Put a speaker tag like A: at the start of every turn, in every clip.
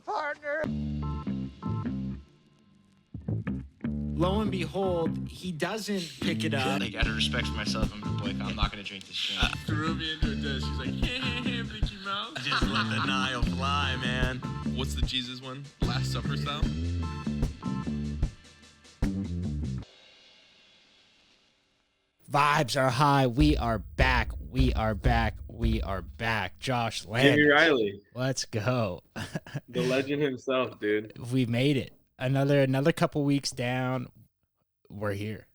A: partner.
B: Lo and behold, he doesn't pick it up.
C: Like, out of respect for myself, I'm not gonna drink this shit.
D: Threw me into a dish. She's like, Mickey Mouse.
E: Just let the Nile fly, man.
D: What's the Jesus one? Last Supper style?
B: Vibes are high. We are back. We are back. We are back. Josh Landis.
F: Jimmy Riley.
B: Let's go.
F: The legend himself, dude.
B: We made it. Another couple weeks down. We're here.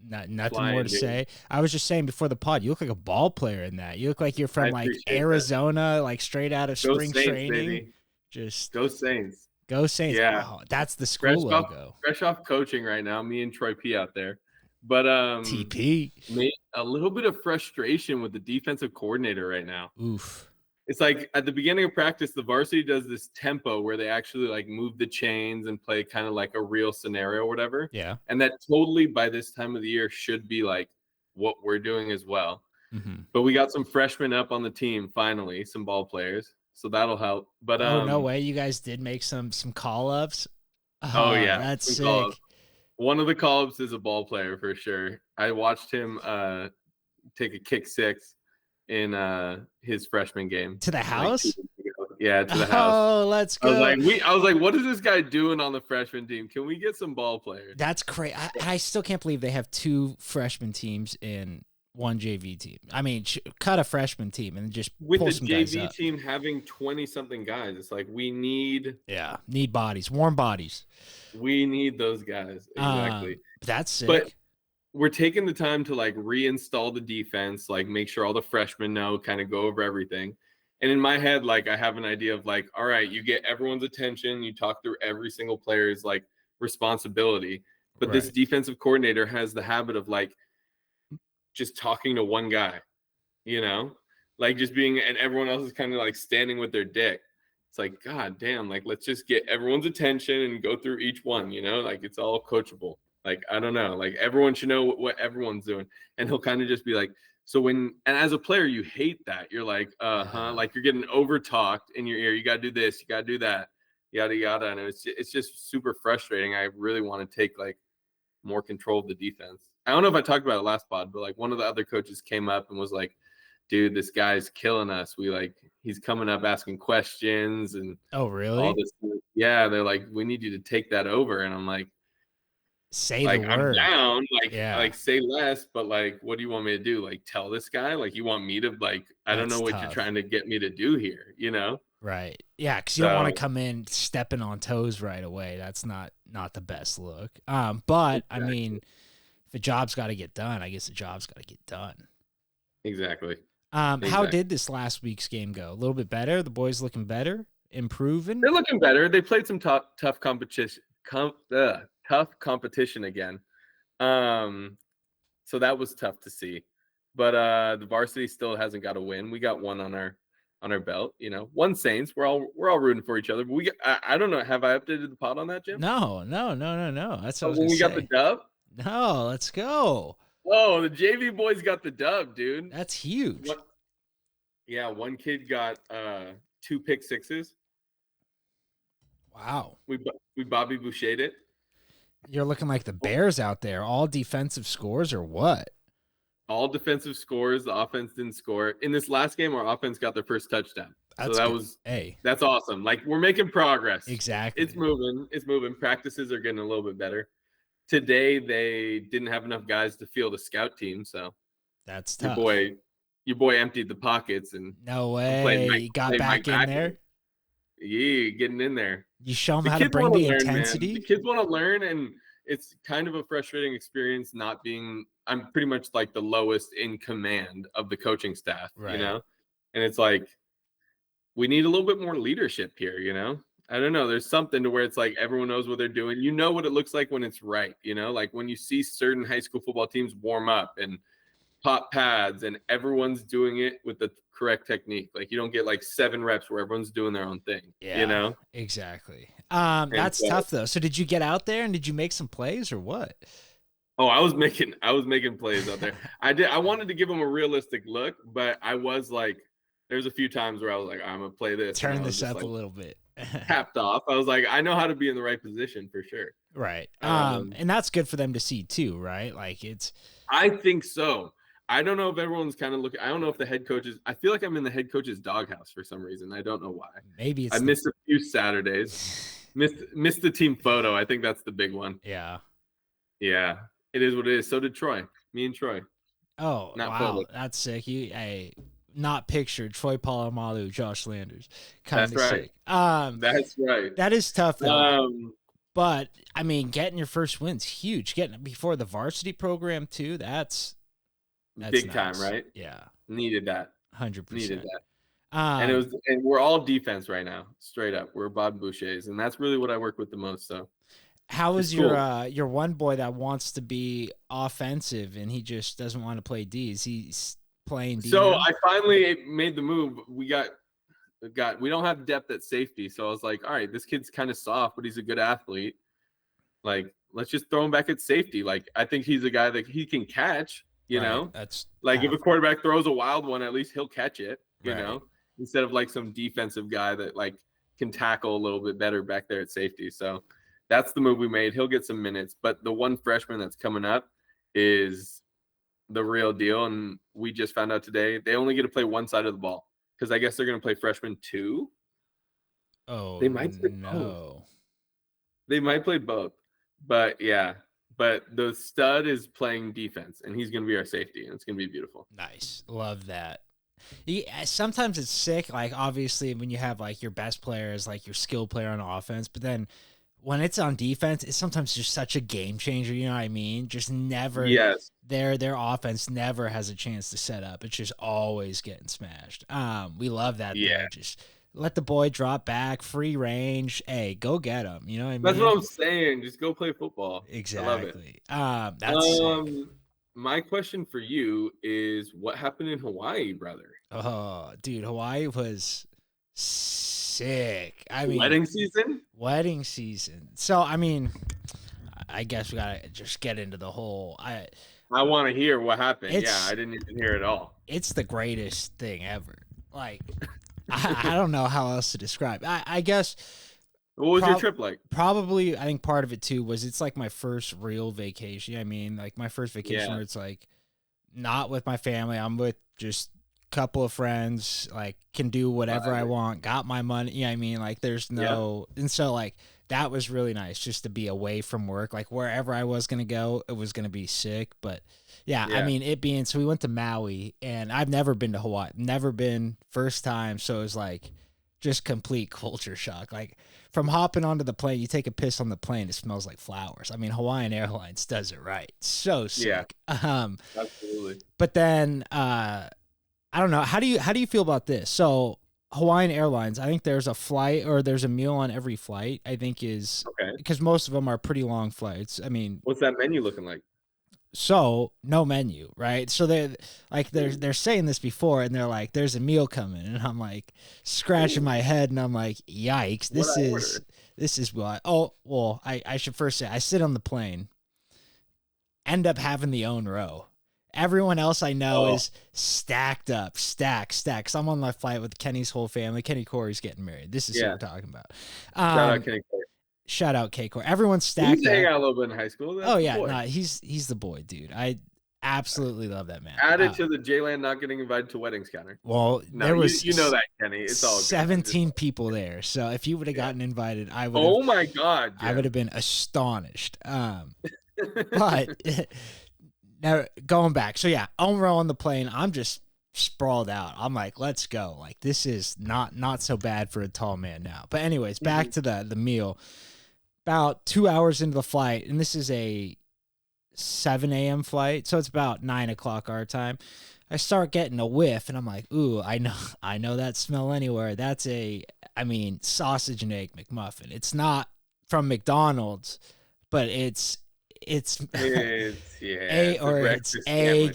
B: Nothing
F: Flying,
B: more to
F: dude.
B: say. I was just saying before the pod, you look like a ball player in that. You look like you're from
F: I
B: like
F: appreciate
B: Arizona, like straight out of
F: Go
B: spring
F: Saints,
B: training.
F: baby.
B: Just
F: Go Saints.
B: go Saints.
F: Yeah.
B: Oh, that's the school logo.
F: Fresh off coaching right now, me and Troy P out there. But
B: TP.
F: made a little bit of frustration with the defensive coordinator right now.
B: Oof.
F: It's like at the beginning of practice, the varsity does this tempo where they actually like move the chains and play kind of like a real scenario or whatever.
B: Yeah.
F: And that totally by this time of the year should be like what we're doing as well.
B: Mm-hmm.
F: But we got some freshmen up on the team finally, some ball players. So that'll help. But
B: Oh, no way. You guys did make some call-ups?
F: Oh, yeah.
B: That's
F: some
B: sick.
F: call-ups. One of the call-ups is a ball player for sure. I watched him take a kick six in his freshman game.
B: To the house?
F: Like 2 weeks ago. Yeah, to the house.
B: Oh, let's go.
F: I was like, what is this guy doing on the freshman team? Can we get some ball players?
B: That's crazy. I still can't believe they have 2 freshman teams in one JV team. I mean, cut a freshman team and just
F: With
B: pull
F: the
B: some guys
F: JV
B: up.
F: team having 20-something guys, it's like we need
B: bodies, warm bodies.
F: those guys. Exactly.
B: That's sick.
F: But we're taking the time to like reinstall the defense, like make sure all the freshmen know, kind of go over everything. And in my head, like I have an idea of like, all right, you get everyone's attention, you talk through every single player's like responsibility. But this defensive coordinator has the habit of like just talking to one guy, you know, like just being, and everyone else is kind of like standing with their dick. It's like, God damn, like let's just get everyone's attention and go through each one, you know, like it's all coachable. Like, I don't know, like everyone should know what everyone's doing. And he'll kind of just be like, so when, and as a player, you hate that. You're like, like you're getting over talked in your ear. You got to do this, you got to do that, yada, yada. And it's just super frustrating. I really want to take like more control of the defense. I don't know if I talked about it last pod, but like one of the other coaches came up and was like, dude, this guy's killing us. He's coming up asking questions and
B: oh, really?
F: all this. Yeah. They're like, we need you to take that over. And I'm like,
B: say
F: like,
B: the word.
F: I'm down, like,
B: Yeah.
F: like say less, but like, what do you want me to do? Like, tell this guy, like, you want me to like, I don't
B: That's
F: know what
B: tough.
F: you're trying to get me to do here, you know?
B: Right. Yeah, because you don't want to
F: So-
B: come in stepping on toes right away. That's not the best look. But I
F: Exactly.
B: mean, if a job's got to get done, I guess the job's got to get done.
F: Exactly.
B: How
F: Exactly.
B: did this last week's game go? A little bit better? The boys looking better? Improving?
F: They're looking better. They played some tough competition, tough competition again. So that was tough to see. But the varsity still hasn't got a win. We got one on our belt, you know. One Saints. We're all rooting for each other. But I don't know. Have I updated the pod on that, Jim?
B: No. That's what I was
F: When
B: gonna
F: we got the
B: say.
F: dub.
B: No, let's go.
F: Oh, the JV boys got the dub, dude.
B: That's huge.
F: One kid got 2 pick sixes.
B: Wow.
F: We Bobby Boucher'd it.
B: You're looking like the Bears out there. All defensive scores or what?
F: All defensive scores. The offense didn't score. In this last game, our offense got their first touchdown.
B: That's
F: so
B: good.
F: that's awesome. Like we're making progress.
B: Exactly.
F: It's moving. Practices are getting a little bit better. Today they didn't have enough guys to field a scout team, so
B: That's tough.
F: Your boy emptied the pockets and
B: No
F: played
B: way.
F: Mike-
B: You got
F: played
B: back
F: Mike
B: in
F: Hackett.
B: there.
F: Yeah, getting in there.
B: You show them
F: The
B: how to
F: kids
B: bring
F: wanna
B: the
F: learn, man.
B: intensity.
F: The kids want to learn, and it's kind of a frustrating experience not being. I'm pretty much like the lowest in command of the coaching staff,
B: Right.
F: you know, and it's like we need a little bit more leadership here, you know. I don't know. There's something to where it's like everyone knows what they're doing. You know what it looks like when it's right, you know, like when you see certain high school football teams warm up and pop pads and everyone's doing it with the correct technique. Like you don't get like 7 reps where everyone's doing their own thing,
B: Yeah,
F: you know?
B: exactly. That's
F: so-
B: tough though. So did you get out there and did you make some plays or what?
F: Oh, I was making plays out there. I wanted to give them a realistic look, but I was like, There's a few times where I was like, I'm gonna play this.
B: Turn
F: and I was
B: this
F: just,
B: up
F: like,
B: a little bit.
F: tapped off. I was like, I know how to be in the right position for sure.
B: Right.
F: Um,
B: And that's good for them to see too, right? Like it's
F: I think so. I don't know if everyone's kind of looking. I don't know if the head coaches. I feel like I'm in the head coach's doghouse for some reason. I don't know why.
B: maybe it's
F: I missed a few Saturdays. Missed the team photo. I think that's the big one.
B: yeah.
F: Yeah, it is what it is. So did Troy. Me and Troy.
B: Oh,
F: Not
B: wow.
F: photo.
B: That's sick. I not pictured Troy Polamalu, Josh Landers. Kind of
F: That's right.
B: sick.
F: That's right.
B: That is tough though.
F: But
B: But I mean, getting your first win's huge. Getting it before the varsity program too. That's
F: big
B: nice.
F: time, right?
B: Yeah,
F: Needed that.
B: 100%.
F: Needed that. And we're all defense right now, straight up. We're Bob Boucher's, and that's really what I work with the most. So,
B: how is
F: it's cool.
B: your one boy that wants to be offensive and he just doesn't want to play D? Is he playing D?
F: So
B: now?
F: I finally made the move. We don't have depth at safety, so I was like, all right, this kid's kind of soft, but he's a good athlete. Like, let's just throw him back at safety. Like, I think he's a guy that he can catch. You
B: Right,
F: know,
B: that's
F: like if a quarterback throws a wild one, at least he'll catch it. You
B: Right.
F: know, instead of like some defensive guy that like can tackle a little bit better back there at safety. So that's the move we made. He'll get some minutes, but the one freshman that's coming up is the real deal. And we just found out today they only get to play one side of the ball because I guess they're going to play freshman 2.
B: Oh,
F: They might play both.
B: no.
F: They might play both, but yeah. But the stud is playing defense, and he's going to be our safety, and it's going to be beautiful.
B: Nice. Love that. Sometimes it's sick, like obviously when you have like your best player is like your skill player on offense, but then when it's on defense, it's sometimes just such a game changer, you know what I mean? Just never
F: Yes.
B: their offense never has a chance to set up. It's just always getting smashed. We love that.
F: Yeah.
B: There. Just let the boy drop back, free range. Hey, go get him. You know what I mean?
F: That's what I'm saying. Just go play football.
B: Exactly.
F: I love it.
B: That's sick.
F: My question for you is, what happened in Hawaii, brother?
B: Oh, dude, Hawaii was sick. I mean,
F: Wedding season?
B: Wedding season. So, I mean, I guess we gotta just get into the whole.
F: I want to hear what happened. Yeah,
B: It's-
F: I didn't even hear it all.
B: It's the greatest thing ever. Like, I don't know how else to describe. I guess
F: What was your trip like?
B: probably I think part of it too was it's like my first real vacation. I mean, like my first vacation
F: Yeah.
B: where it's like not with my family. I'm with just a couple of friends. Like can do whatever I want. Got my money. You know what I mean? Like there's no and so like that was really nice just to be away from work. Like wherever I was gonna go, it was gonna be sick. But yeah, I mean it being so we went to Maui and I've never been to Hawaii. Never been, first time. So it was like just complete culture shock. Like from hopping onto the plane, you take a piss on the plane, it smells like flowers. I mean, Hawaiian Airlines does it right. So sick.
F: Absolutely.
B: But then I don't know. How do you feel about this? So Hawaiian Airlines, I think there's a flight or there's a meal on every flight, I think is
F: Okay.
B: because most of them are pretty long flights. I mean,
F: What's that menu looking like?
B: so no menu, right? So they're saying this before and they're like, there's a meal coming. And I'm like scratching my head and I'm like, yikes, this is what, oh, well, I should first say I sit on the plane, end up having the own row. Everyone else I know is stacked up, stacked. So I'm on my flight with Kenny's whole family. Kenny Corey's getting married. This is what we're talking about.
F: Shout out Kenny Corey.
B: Shout out K-Core. Everyone's
F: He
B: stacked
F: used to hang
B: up.
F: out a little bit in high school. That's
B: Oh
F: the
B: yeah,
F: boy.
B: no, he's the boy, dude. I absolutely love that man.
F: Add it to the J-Land not getting invited to weddings counter.
B: Well,
F: No,
B: there was
F: you know that, Kenny. It's all good.
B: 17 people there. So if you would have gotten invited, I would
F: Oh my God.
B: I would have been astonished. But now going back. So yeah, own row on the plane. I'm just sprawled out. I'm like, let's go. Like this is not so bad for a tall man now. But anyways, back to the meal. About 2 hours into the flight, and this is a 7 a.m. flight, so it's about 9 o'clock our time. I start getting a whiff, and I'm like, ooh, I know that smell anywhere. That's sausage and egg McMuffin. It's not from McDonald's, but it's
F: It's
B: egg,
F: sandwich.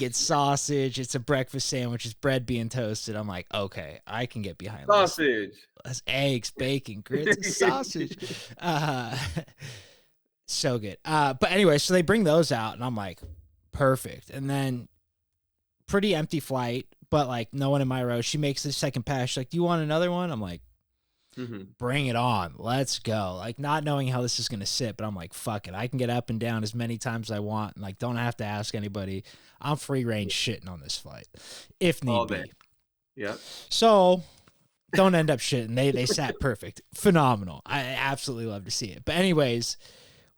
B: it's sausage, it's a breakfast sandwich, it's bread being toasted. I'm like, okay, I can get behind
F: Sausage.
B: this. Eggs, bacon, grits, and sausage. So good. But anyway, so they bring those out, and I'm like, perfect. And then pretty empty flight, but like no one in my row. She makes the second pass. She's like, "Do you want another one?" I'm like, bring it on. Let's go. Like, not knowing how this is going to sit, but I'm like, fuck it. I can get up and down as many times as I want and like don't have to ask anybody. I'm free range shitting on this flight if need be.
F: Yeah.
B: So don't end up shitting. They sat perfect. Phenomenal. I absolutely love to see it. But anyways,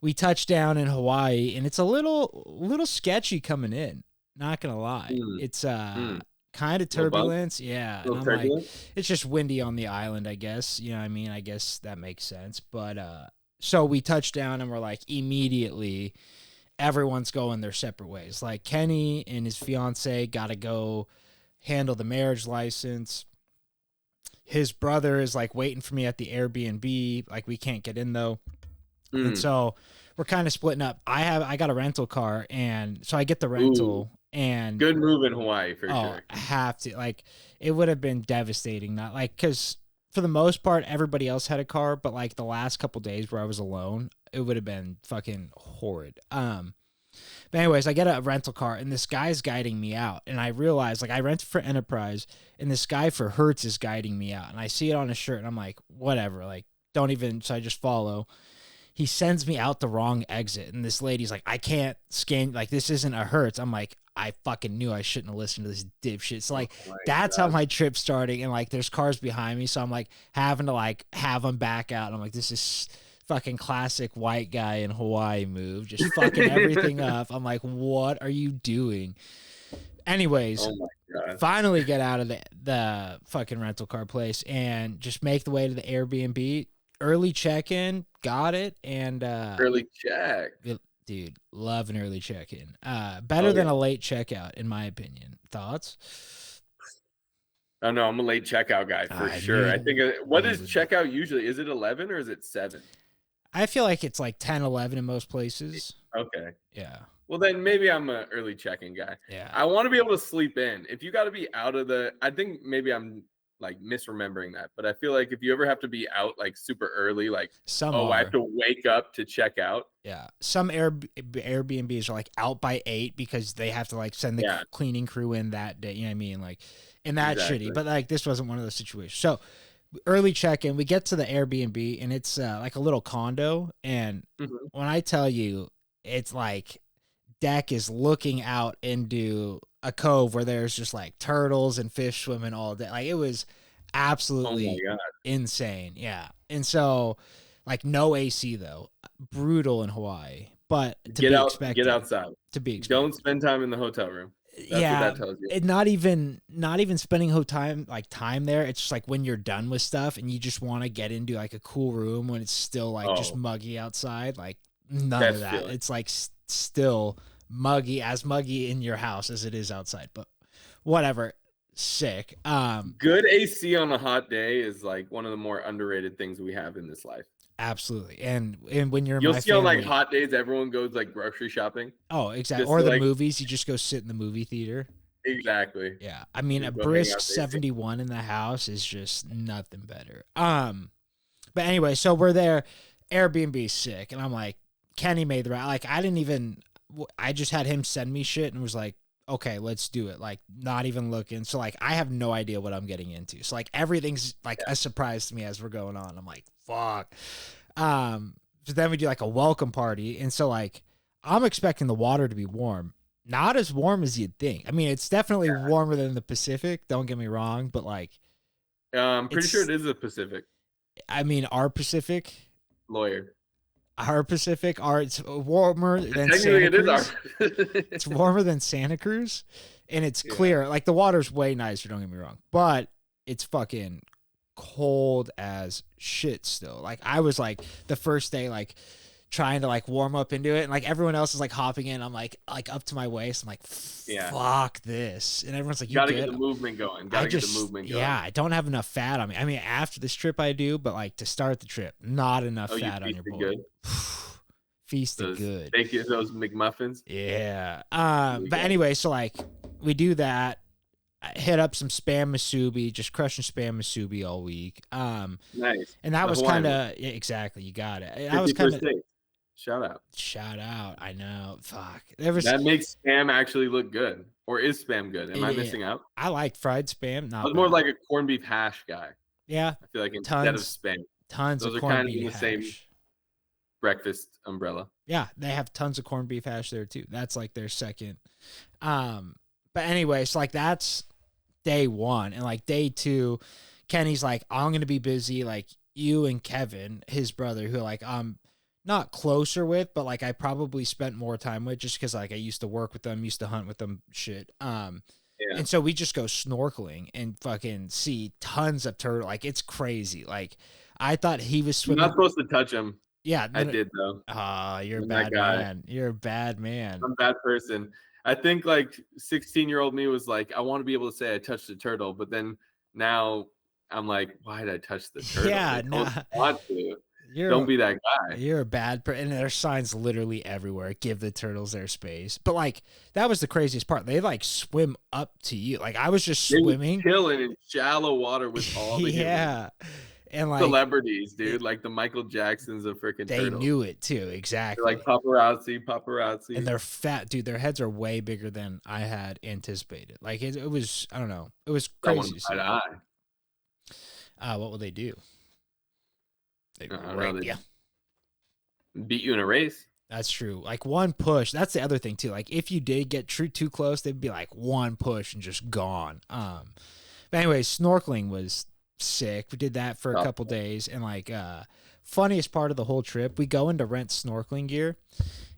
B: we touched down in Hawaii and it's a little sketchy coming in. Not going to lie. It's kind of turbulence. Yeah. And I'm like, it's just windy on the island, I guess. You know what I mean? I guess that makes sense. But so we touched down and we're like, immediately everyone's going their separate ways. Like Kenny and his fiance got to go handle the marriage license. His brother is like waiting for me at the Airbnb. Like we can't get in though. And so we're kind of splitting up. I got a rental car and so I get the rental. And
F: good move in Hawaii for sure.
B: I have to. Like, it would have been devastating. Not like, because for the most part, everybody else had a car, but like the last couple days where I was alone, it would have been fucking horrid. But anyways, I get a rental car and this guy's guiding me out, and I realize like I rented for Enterprise, and this guy for Hertz is guiding me out, and I see it on his shirt, and I'm like, whatever, like don't even. So I just follow. He sends me out the wrong exit, and this lady's like, I can't scan, like this isn't a Hertz. I'm like, I fucking knew I shouldn't have listened to this dipshit. So like, that's how my trip's starting. And like, there's cars behind me. So I'm like having to like have them back out. And I'm like, this is fucking classic white guy in Hawaii move. Just fucking everything up. I'm like, what are you doing? Anyways, finally get out of the fucking rental car place and just make the way to the Airbnb. Early check-in, got it. And
F: early check.
B: Dude, love an early check-in. Better than a late checkout, in my opinion. Thoughts?
F: Oh, no, I'm a late checkout guy for sure. I think, what is checkout usually? Is it 11 or is it 7?
B: I feel like it's like 10, 11 in most places.
F: Okay.
B: Yeah.
F: Well, then maybe I'm an early check-in guy.
B: Yeah.
F: I want to be able to sleep in. If you got to be out of I think maybe I'm like misremembering that, but I feel like if you ever have to be out like super early, like I have to wake up to check out.
B: Yeah, some Airbnbs are like out by 8 because they have to like send the cleaning crew in that day. You know what I mean? Like, and that's shitty. But like this wasn't one of those situations. So early check-in, we get to the Airbnb and it's like a little condo. And when I tell you, it's like deck is looking out into a cove where there's just like turtles and fish swimming all day. Like it was absolutely insane. Yeah. And so like no AC though, brutal in Hawaii, but to
F: get outside,
B: to be expected.
F: Don't spend time in the hotel room. That's what that tells you.
B: Not even spending time there. It's just like when you're done with stuff and you just want to get into like a cool room when it's still like just muggy outside. Like none of that. Feeling. It's like still muggy in your house as it is outside, but whatever. Sick.
F: Good AC on a hot day is like one of the more underrated things we have in this life.
B: Absolutely. And when you'll
F: see on like hot days, everyone goes like grocery shopping.
B: Oh, exactly. Or the movies, you just go sit in the movie theater.
F: Exactly.
B: Yeah. I mean, a brisk 71 in the house is just nothing better. But anyway, so we're there. Airbnb's sick, and I'm like, Kenny made the right. Like I just had him send me shit and was like, okay, let's do it. Like, not even looking. So like, I have no idea what I'm getting into. So like, everything's like a surprise to me as we're going on. I'm like, fuck. So then we do like a welcome party. And so like, I'm expecting the water to be warm. Not as warm as you'd think. I mean, it's definitely warmer than the Pacific. Don't get me wrong. But like,
F: I'm pretty sure it is the Pacific.
B: I mean, our Pacific.
F: Lawyer.
B: Our Pacific, it's warmer than Santa Cruz. It's warmer than Santa Cruz, and it's clear. Like the water's way nicer. Don't get me wrong, but it's fucking cold as shit still. Like I was like the first day, like trying to like warm up into it, and like everyone else is like hopping in. I'm like up to my waist. I'm like, fuck this, and everyone's like, you
F: gotta get the movement going.
B: Yeah, I don't have enough fat on me. I mean, after this trip I do, but like to start the trip, not enough fat on your board. Feasted good.
F: Take those McMuffins.
B: Yeah. But anyway, so like we do that. I hit up some spam musubi, just crushing spam musubi all week.
F: Nice.
B: And that was kind of exactly. You got it. That was kind of.
F: Shout out.
B: I know. Fuck.
F: That makes spam actually look good. Or is Spam good? Am I missing out?
B: I like fried Spam.
F: I
B: Not
F: was more
B: bad.
F: like a corned beef hash guy.
B: Yeah,
F: I feel like instead of Spam.
B: tons
F: Those
B: of
F: are
B: corned
F: kind of in
B: beef
F: the same
B: hash.
F: breakfast umbrella.
B: Yeah, they have tons of corned beef hash there too. That's like their second. But anyway, so like that's day one, and like day two, Kenny's like, I'm gonna be busy. Like you and Kevin, his brother, who like I'm not closer with, but like I probably spent more time with just because like I used to work with them, used to hunt with them, shit.
F: Yeah.
B: And so we just go snorkeling and fucking see tons of turtle. Like it's crazy. Like I thought he was
F: You're
B: swimming.
F: not supposed to touch him.
B: Yeah,
F: I did though.
B: you're a
F: I'm that
B: bad
F: guy.
B: man. You're a bad man.
F: I'm a bad person. I think like 16-year-old me was like, I want to be able to say I touched a turtle, but then now I'm like, why did I touch the turtle?
B: Yeah,
F: I
B: nah.
F: don't want to.
B: You're
F: Don't be that guy.
B: You're a bad person. And there's signs literally everywhere. Give the turtles their space. But like that was the craziest part. They like swim up to you. Like I was just
F: They were
B: swimming,
F: chilling in shallow water with all the
B: yeah, and like
F: celebrities, dude, like the Michael Jacksons of freaking
B: they
F: turtles.
B: knew it too. Exactly.
F: They're like paparazzi.
B: And they're fat, dude. Their heads are way bigger than I had anticipated. Like it was, I don't know. It was
F: That one
B: crazy.
F: eye to eye.
B: What will they do? They
F: I don't
B: rape
F: know, they
B: you.
F: beat you in a race.
B: That's true. Like one push. That's the other thing too. Like if you did get too close, they'd be like one push and just gone. But anyway, snorkeling was sick. We did that for a couple days, and like funniest part of the whole trip, we go in to rent snorkeling gear,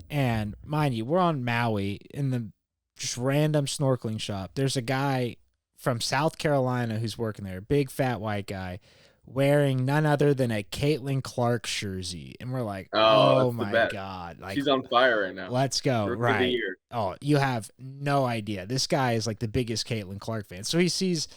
B: and mind you, we're on Maui in the just random snorkeling shop. There's a guy from South Carolina who's working there, big fat white guy, wearing none other than a Caitlin Clark jersey, and we're like, oh my god, like
F: she's on fire right now.
B: Let's go.
F: Rookie of the
B: Right.
F: year.
B: Oh, you have no idea. This guy is like the biggest Caitlin Clark fan. So he sees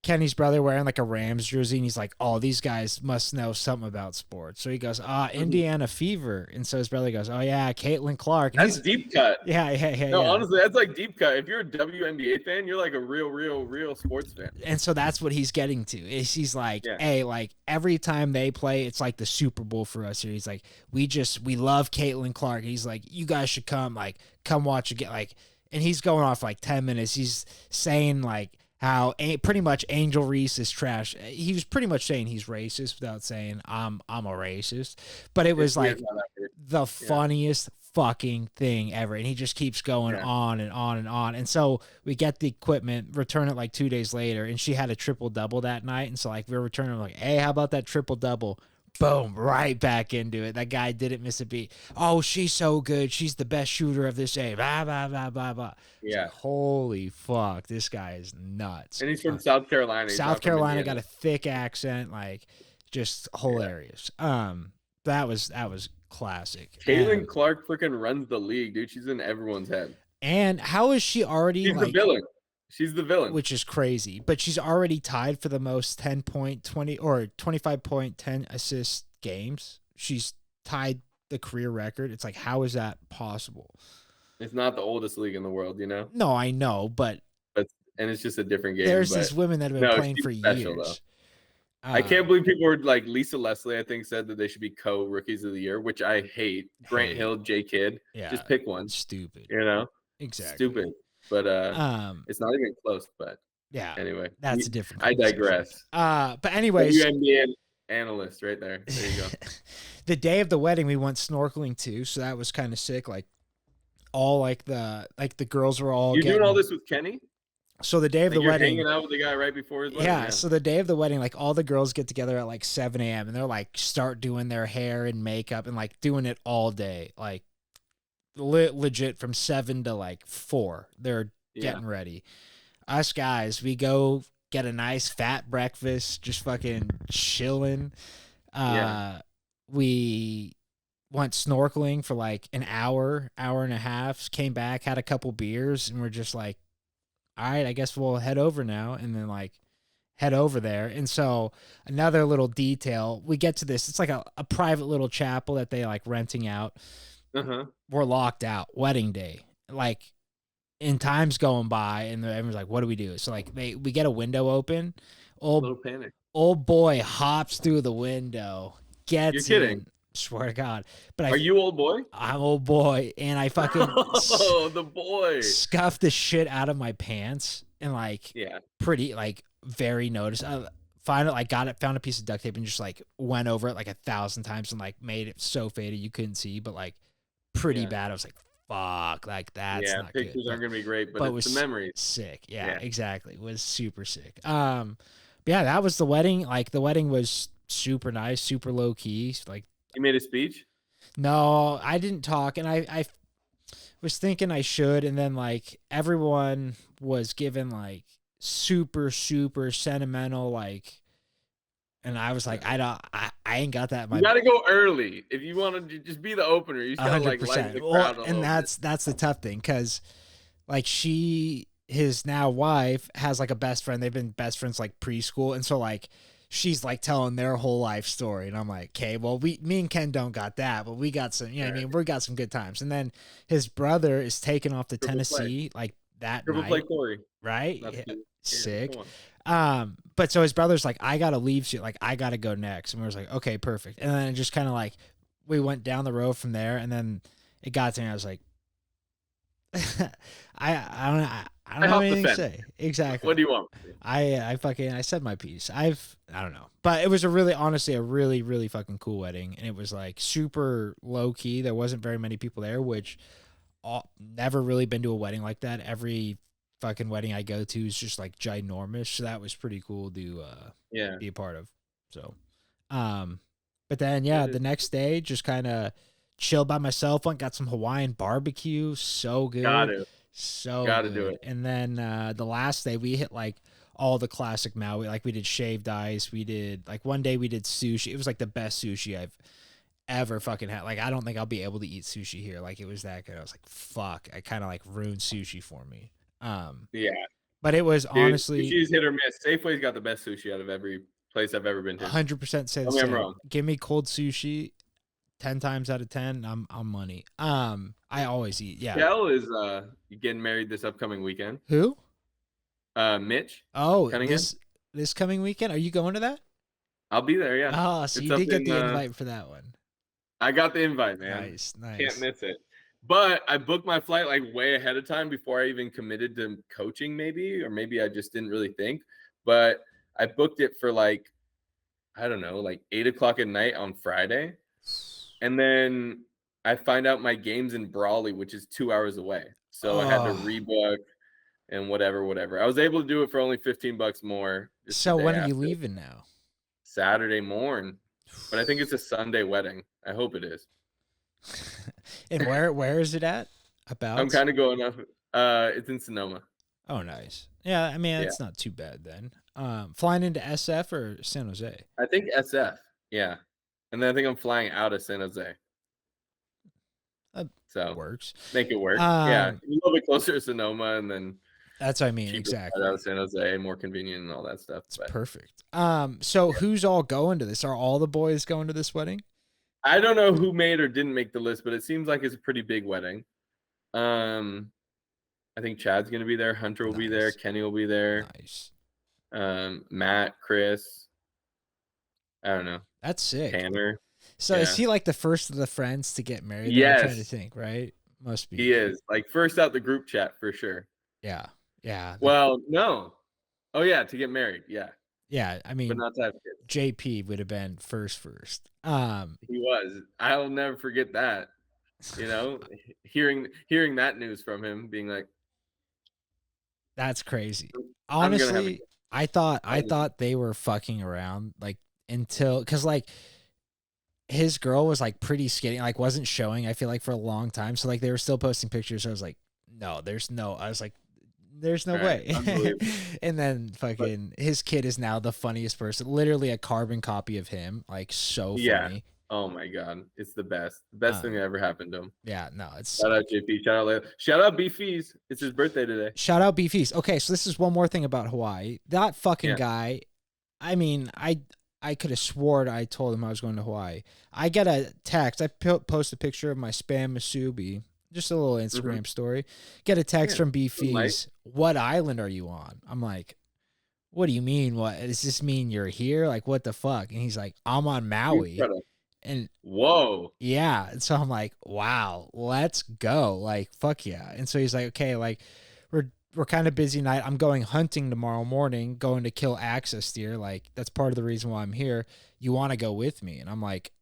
B: Kenny's brother wearing like a Rams jersey, and he's like, oh, these guys must know something about sports. So he goes, Indiana Fever. And so his brother goes, oh yeah, Caitlin Clark. And
F: That's deep cut.
B: yeah.
F: No,
B: Yeah.
F: honestly, that's like deep cut. If you're a WNBA fan, you're like a real sports fan.
B: And so that's what he's getting to. Is he's like,
F: Yeah.
B: hey, like every time they play, it's like the Super Bowl for us here. He's like, we love Caitlin Clark. He's like, you guys should come watch again. Like, and he's going off like 10 minutes. He's saying like how pretty much Angel Reese is trash. He was pretty much saying he's racist without saying I'm a racist. But it was like the funniest fucking thing ever, and he just keeps going on and on and on. And so we get the equipment, return it like 2 days later, and she had a triple double that night. And so like we're returning, like, hey, how about that triple double? Boom, right back into it. That guy didn't miss a beat. Oh, she's so good. She's the best shooter of this age. Blah blah blah blah blah.
F: Yeah.
B: Like, holy fuck, this guy is nuts.
F: And he's from South Carolina.
B: South Carolina, got a thick accent, like just hilarious. That was classic.
F: Caitlin Clark freaking runs the league, dude. She's in everyone's head.
B: And how is she already?
F: She's the villain. She's the villain,
B: which is crazy. But she's already tied for the most 10-point, 20 or 25-point, 10 assist games. She's tied the career record. It's like, how is that possible?
F: It's not the oldest league in the world, you know.
B: No, I know, but
F: and it's just a different game.
B: There's these women that have been playing for
F: special,
B: years.
F: I can't believe people were like Lisa Leslie, I think, said that they should be co-rookies of the year, which I hate. Grant Hill, J Kidd.
B: Yeah,
F: just pick one.
B: Stupid.
F: You know?
B: Exactly.
F: Stupid. But it's not even close, but
B: yeah.
F: Anyway.
B: That's a different
F: I digress.
B: But anyways.
F: WNBA analyst right there. There you go.
B: The day of the wedding we went snorkeling too, so that was kind of sick. Like all like the girls were all
F: doing all this with Kenny?
B: So the day of the wedding,
F: hanging out with the guy right before his wedding.
B: Yeah. So the day of the wedding, like all the girls get together at like 7 a.m. and they're like start doing their hair and makeup and like doing it all day, like legit from 7 to like 4. They're getting ready. Us guys, we go get a nice fat breakfast, just fucking chilling. We went snorkeling for like an hour and a half. Came back, had a couple beers, and we're just like, all right, I guess we'll head over now. And then like head over there. And so another little detail, we get to this, it's like a private little chapel that they like renting out. We're locked out, wedding day. Like in time's going by and everyone's like, what do we do? So like we get a window open.
F: Little panic.
B: Old boy hops through the window, gets
F: You're kidding.
B: in. Swear to God. But
F: Are you old boy?
B: I'm old boy, and I fucking
F: Oh, the boy.
B: scuffed the shit out of my pants, and like
F: Yeah.
B: pretty like very notice. Finally, I got it, found a piece of duct tape, and just like went over it like 1,000 times, and like made it so faded you couldn't see, but like pretty bad. I was like, fuck, like that's not good.
F: Pictures aren't gonna be great, but
B: it
F: it's
B: was
F: the memories.
B: sick. Yeah, exactly. It was super sick. But yeah, that was the wedding. Like the wedding was super nice, super low key. Like
F: You made a speech?
B: no, I didn't talk, and I was thinking I should, and then like everyone was given like super sentimental, like, and I was like, I ain't got that in my
F: You gotta go early if you want to just be the opener. You just gotta like light the crowd.
B: Well, and that's the tough thing, because like his now wife has like a best friend. They've been best friends like preschool, and so like she's like telling their whole life story, and I'm like, okay, well, me and Ken don't got that, but we got some, you know what I mean, we got some good times. And then his brother is taking off to Tennessee like that
F: Triple
B: night,
F: play Corey,
B: right?
F: yeah,
B: Sick. But so his brother's like, I gotta leave shit, like I gotta go next, and we was like, okay, perfect. And then it just kind of like we went down the road from there, and then it got to me. I was like, I don't know. I don't have anything to say. Exactly.
F: What do you want?
B: I said my piece. I don't know. But it was honestly a really, really fucking cool wedding. And it was like super low key. There wasn't very many people there, which never really been to a wedding like that. Every fucking wedding I go to is just like ginormous. So that was pretty cool to be a part of. So but then the next day just kind of chilled by myself, went got some Hawaiian barbecue. So good. Gotta do it. And then the last day we hit like all the classic Maui. Like we did shaved ice. We did like one day we did sushi. It was like the best sushi I've ever fucking had. Like I don't think I'll be able to eat sushi here. Like it was that good. I was like, fuck. I kind of like ruined sushi for me. But it was honestly
F: sushi's hit or miss. Safeway's got the best sushi out of every place I've ever been to.
B: 100% say the
F: Tell me I'm
B: same.
F: wrong.
B: Give me cold sushi 10 times out of 10. I'm money. I always eat. Yeah.
F: Kel is getting married this upcoming weekend.
B: Who?
F: Mitch.
B: Oh,
F: Cunningham?
B: this coming weekend. Are you going to that?
F: I'll be there. Yeah.
B: Oh, so
F: It's
B: you
F: up
B: did get
F: in,
B: the invite for that one.
F: I got the invite, man.
B: Nice.
F: Can't miss it. But I booked my flight like way ahead of time before I even committed to coaching, maybe I just didn't really think. But I booked it for like, I don't know, like 8:00 at night on Friday. And then I find out my game's in Brawley, which is 2 hours away. So I had to rebook and whatever. I was able to do it for only $15 more.
B: So when are you leaving now?
F: Saturday morning. But I think it's a Sunday wedding. I hope it is.
B: And where is it at? About?
F: I'm kind of going up. It's in Sonoma.
B: Oh, nice. Yeah, I mean, it's not too bad then. Flying into SF or San Jose?
F: I think SF. Yeah. And then I think I'm flying out of San Jose. So
B: works.
F: Make it work. Yeah. A little bit closer to Sonoma, and then
B: that's what I mean. Exactly.
F: Out of San Jose, more convenient and all that stuff.
B: It's perfect. So who's all going to this? Are all the boys going to this wedding?
F: I don't know who made or didn't make the list, but it seems like it's a pretty big wedding. I think Chad's gonna be there. Hunter will be there. Kenny will be there.
B: Nice.
F: Matt, Chris. I don't know.
B: That's sick.
F: Tanner.
B: So is he like the first of the friends to get married?
F: Yes.
B: I'm trying to think, right? Must be.
F: He is like first out the group chat for sure.
B: Yeah. Yeah.
F: Well, no. Oh yeah, to get married. Yeah.
B: Yeah. I mean,
F: but not to have kids.
B: JP would have been first.
F: He was. I'll never forget that. You know, hearing that news from him, being like,
B: that's crazy. Honestly, I thought they were fucking around like until, because like his girl was like pretty skinny, like wasn't showing, I feel like, for a long time. So like they were still posting pictures. So I was like, I was like, there's no way. And then fucking his kid is now the funniest person, literally a carbon copy of him. Like so funny.
F: Oh my God. It's the best. The best thing that ever happened to him.
B: Yeah, no, it's
F: shout out JP. Shout out Layla. Shout out B Fees. It's his birthday today.
B: Shout out B Fees. Okay, so this is one more thing about Hawaii. That fucking guy, I mean, I could have sworn I told him I was going to Hawaii. I get a text. I post a picture of my spam Masubi, just a little Instagram story. Get a text from B Fees. What island are you on? I'm like, what do you mean? What does this mean? You're here? Like, what the fuck? And he's like, I'm on Maui. And
F: Whoa.
B: yeah, and so I'm like, wow, let's go. Like, fuck yeah. And so he's like, okay, like we're kind of busy night. I'm going hunting tomorrow morning, going to kill access deer. Like, that's part of the reason why I'm here. You want to go with me? And I'm like,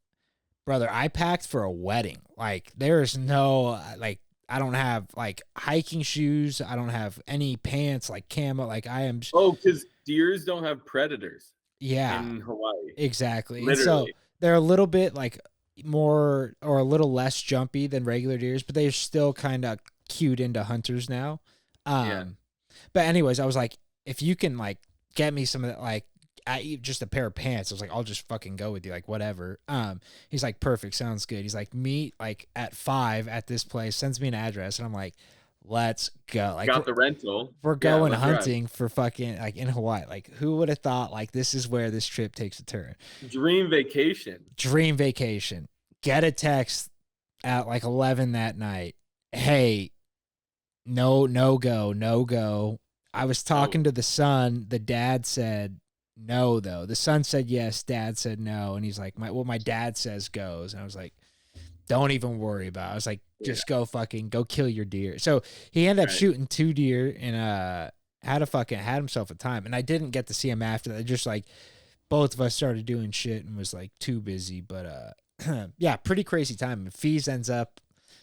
B: brother, I packed for a wedding. Like, there's no like I don't have like hiking shoes. I don't have any pants like camo. Like I am
F: Oh, because deers don't have predators
B: yeah,
F: in Hawaii.
B: exactly. And so
F: Literally.
B: they're a little bit like more or a little less jumpy than regular deers, but they're still kind of cued into hunters now.
F: Yeah.
B: But anyways, I was like, if you can like get me some of that, like just a pair of pants, I was like, I'll just fucking go with you, like whatever. He's like, perfect, sounds good. He's like, meet like at 5 at this place, sends me an address, and I'm like, let's go. Like
F: Got the rental.
B: we're
F: Yeah,
B: going
F: let's ride.
B: hunting for fucking like in Hawaii. Like who would have thought like this is where this trip takes a turn?
F: Dream vacation.
B: Dream vacation. Get a text at like 11 that night. Hey, no go. I was talking to the son. The dad said no, though. The son said yes. Dad said no. And he's like, what my dad says goes. And I was like, don't even worry about it. I was like, just go kill your deer. So he ended up shooting 2 deer and had himself a time. And I didn't get to see him after that. Just like both of us started doing shit and was like too busy. But yeah, pretty crazy time. And Fees ends up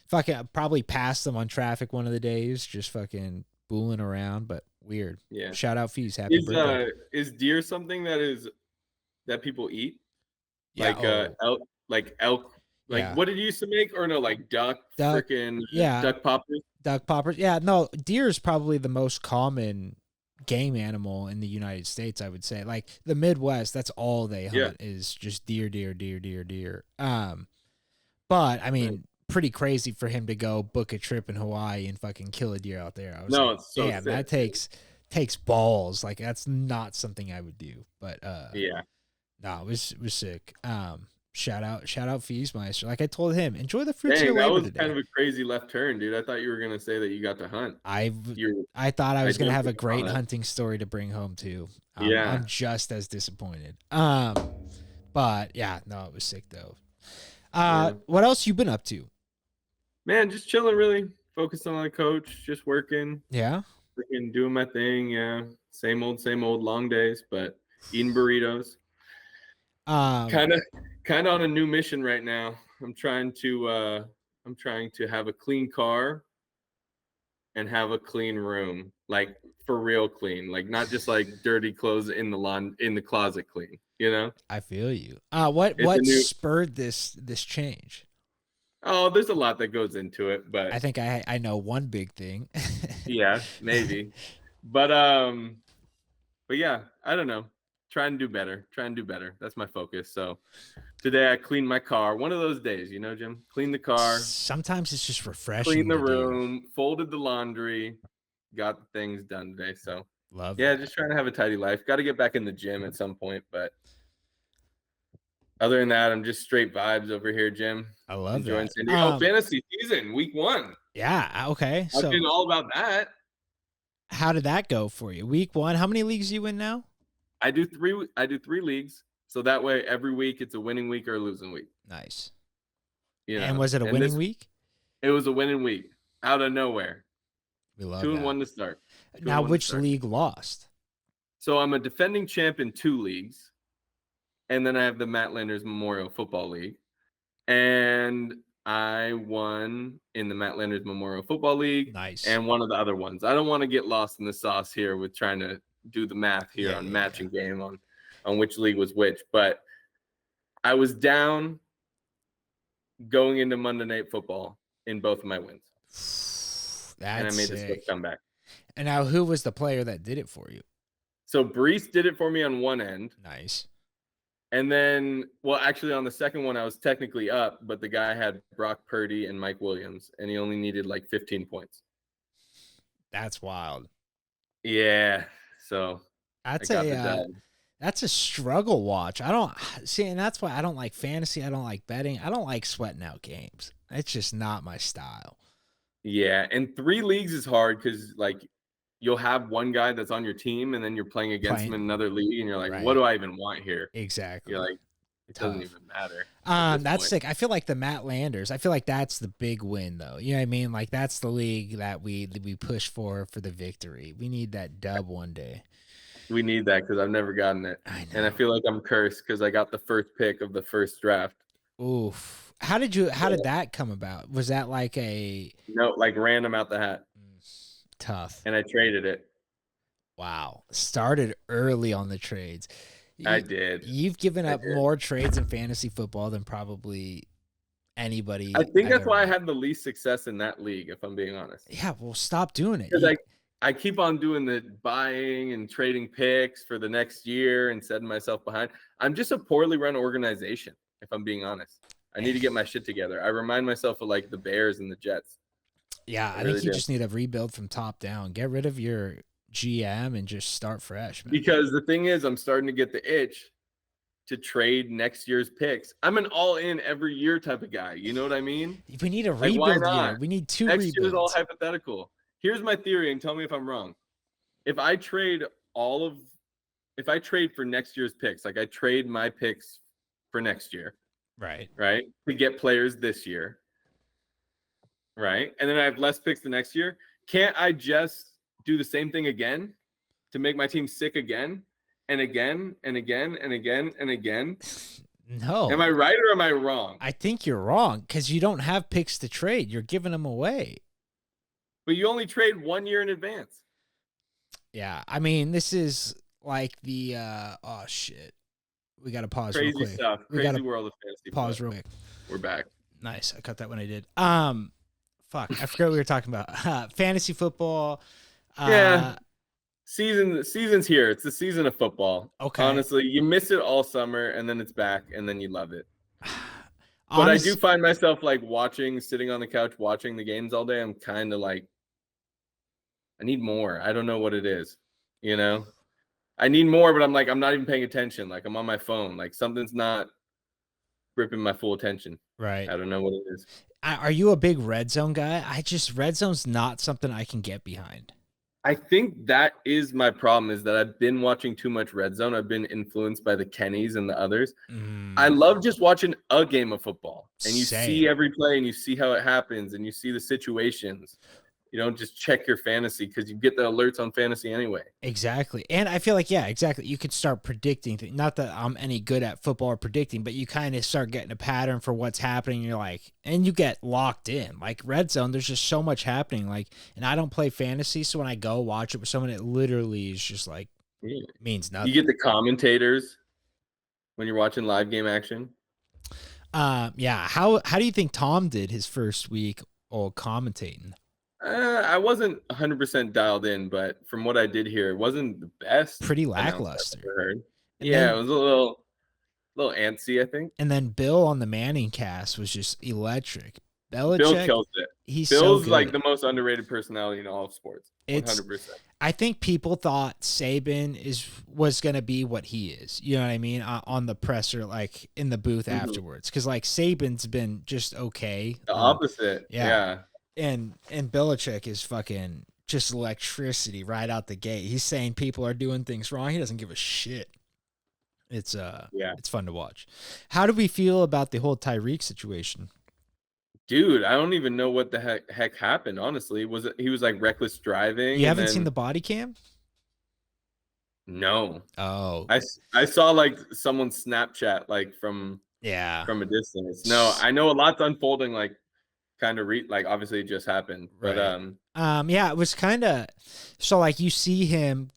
B: fucking probably passed them on traffic one of the days, just fucking booling around, but weird.
F: Yeah.
B: Shout out Fees. Happy birthday.
F: Is deer something that people eat?
B: Yeah,
F: Like elk. Like
B: Yeah.
F: what did you used to make? Or no, like duck freaking
B: yeah.
F: duck poppers?
B: Duck poppers. Yeah, no, deer is probably the most common game animal in the United States, I would say. Like the Midwest, that's all they hunt is just deer. But I mean, pretty crazy for him to go book a trip in Hawaii and fucking kill a deer out there. I was like,
F: it's so
B: damn,
F: sick,
B: that takes balls. Like that's not something I would do. But
F: yeah.
B: no, it was sick. Shout out Feesmeister. Like I told him, enjoy the fruits
F: Dang,
B: of your
F: that
B: labor
F: was
B: today.
F: kind of a crazy left turn, dude. I thought you were gonna say that you got to hunt.
B: I thought I was gonna have a great
F: hunting
B: hunting story to bring home too.
F: Yeah.
B: I'm just as disappointed. But yeah, no, it was sick though. What else you been up to?
F: Man, just chilling, really. Focused on my coach, just working.
B: Yeah.
F: Freaking doing my thing, yeah. Same old, long days, but eating burritos. Kind of on a new mission right now. I'm trying to have a clean car and have a clean room, like for real clean, like not just like dirty clothes in the closet clean, you know?
B: I feel you. What spurred this change?
F: Oh, there's a lot that goes into it, but
B: I think I know one big thing.
F: yeah, maybe. But yeah, I don't know. Try and do better. That's my focus. So today I cleaned my car. One of those days, you know, Jim. Clean the car.
B: Sometimes it's just refreshing.
F: Clean the room. Folded the laundry. Got things done today. So just trying to have a tidy life. Got to get back in the gym at some point, but other than that, I'm just straight vibes over here, Jim.
B: I love
F: enjoying
B: that.
F: Fantasy season, week 1.
B: Yeah. Okay.
F: I've been all about that.
B: How did that go for you? Week 1. How many leagues are you in now?
F: I do 3 leagues. So that way every week it's a winning week or a losing week.
B: Nice.
F: You know,
B: and was it a winning week?
F: It was a winning week out of nowhere.
B: We love
F: 2-1 to start.
B: Now, which league lost?
F: So I'm a defending champ in 2 leagues. And then I have the Matt Landers Memorial Football League. And I won in the Matt Landers Memorial Football League.
B: Nice.
F: And one of the other ones. I don't want to get lost in the sauce here with trying to do the math here on matching game on which league was which. But I was down going into Monday Night Football in both of my wins. And I made this quick comeback.
B: And now who was the player that did it for you?
F: So Brees did it for me on one end.
B: Nice.
F: And then, well, actually on the second one, I was technically up, but the guy had Brock Purdy and Mike Williams, and he only needed like 15 points.
B: That's wild.
F: Yeah. So
B: that's a struggle watch. I don't see, and that's why I don't like fantasy. I don't like betting. I don't like sweating out games. It's just not my style.
F: Yeah, and 3 leagues is hard because like you'll have one guy that's on your team, and then you're playing against him in another league, and you're like, what do I even want here?
B: Exactly.
F: You're like, It doesn't
B: Tough.
F: even matter. At this
B: That's
F: point.
B: sick. I feel like the Matt Landers. I feel like that's the big win, though. You know what I mean? Like that's the league that we push for the victory. We need that dub one day.
F: We need that because I've never gotten it,
B: I know.
F: and I feel like I'm cursed because I got the first pick of the first draft.
B: Oof. How did that come about? Was that like a
F: No, like random out the hat,
B: tough?
F: and I traded it.
B: Wow. Started early on the trades.
F: I did.
B: You've given
F: I
B: up
F: did.
B: more trades in fantasy football than probably anybody.
F: I think
B: I've
F: that's why I
B: ever-
F: had the least success in that league, if I'm being honest.
B: Yeah, well, stop doing it.
F: Because I keep on doing the buying and trading picks for the next year and setting myself behind. I'm just a poorly run organization, if I'm being honest. I need to get my shit together. I remind myself of like the Bears and the Jets.
B: Yeah, I
F: really
B: think you
F: do.
B: just need to rebuild from top down. Get rid of your GM and just start fresh, man.
F: Because the thing is, I'm starting to get the itch to trade next year's picks. I'm an all-in every year type of guy. You know what I mean?
B: We need a
F: Like, why
B: rebuild year.
F: not?
B: We need two
F: Next year is all
B: rebuilds.
F: hypothetical. Here's my theory, and tell me if I'm wrong. If I trade for next year's picks, like I trade my picks for next year,
B: Right.
F: right? To get players this year, right? And then I have less picks the next year. Can't I just do the same thing again to make my team sick again and again and again and again and again?
B: No.
F: Am I right or am I wrong?
B: I think you're wrong because you don't have picks to trade. You're giving them away.
F: But you only trade 1 year in advance.
B: Yeah. I mean, this is like the oh shit. We gotta pause real
F: Crazy
B: quick.
F: stuff.
B: We
F: Crazy
B: gotta
F: world of fantasy.
B: pause
F: football.
B: real quick.
F: We're back.
B: Nice. I cut that when I did. Fuck. I forgot what we were talking about. Fantasy football.
F: Yeah. Season's here. It's the season of football.
B: Okay.
F: Honestly, you miss it all summer and then it's back and then you love it. But
B: Honest-
F: I do find myself like sitting on the couch watching the games all day. I'm kind of like, I need more. I don't know what it is, you know? I need more, but I'm like, I'm not even paying attention. Like I'm on my phone. Like something's not gripping my full attention.
B: right.
F: I don't know what it is.
B: Are you a big red zone guy? Red zone's not something I can get behind.
F: I think that is my problem is that I've been watching too much Red Zone. I've been influenced by the Kennys and the others. I love just watching a game of football and you see every play and you see how it happens and you see the situations. You don't just check your fantasy because you get the alerts on fantasy anyway.
B: Exactly. And I feel like, yeah, exactly. You could start predicting things. Not that I'm any good at football or predicting, but you kind of start getting a pattern for what's happening. You're like, and you get locked in. Like red zone, there's just so much happening. Like, and I don't play fantasy. So when I go watch it with someone, it literally is just like, means nothing.
F: You get the commentators when you're watching live game action.
B: Yeah. How do you think Tom did his first week all commentating?
F: I wasn't 100% dialed in, but from what I did hear, it wasn't the best.
B: Pretty
F: announce
B: lackluster.
F: I've ever heard.
B: And
F: Yeah,
B: then-
F: it was a little antsy, I think.
B: And then Bill on the Manning cast was just electric. Belichick,
F: Bill kills it.
B: he's
F: Bill's
B: so good.
F: like the most underrated personality in all of sports.
B: It's-
F: 100%.
B: I think people thought Saban was going to be what he is. You know what I mean? On the presser, like in the booth afterwards. Because like Saban's been just okay.
F: The opposite.
B: yeah.
F: Yeah.
B: And Belichick is fucking just electricity right out the gate. He's saying people are doing things wrong. He doesn't give a shit. It's it's fun to watch. How do we feel about the whole Tyreek situation?
F: Dude, I don't even know what the heck happened, honestly. He was like reckless driving?
B: You haven't seen the body cam?
F: No.
B: Oh.
F: I saw like someone Snapchat like from
B: Yeah.
F: a distance. No, I know a lot's unfolding like kind of like obviously it just happened. But
B: yeah, it was kind of so like you see him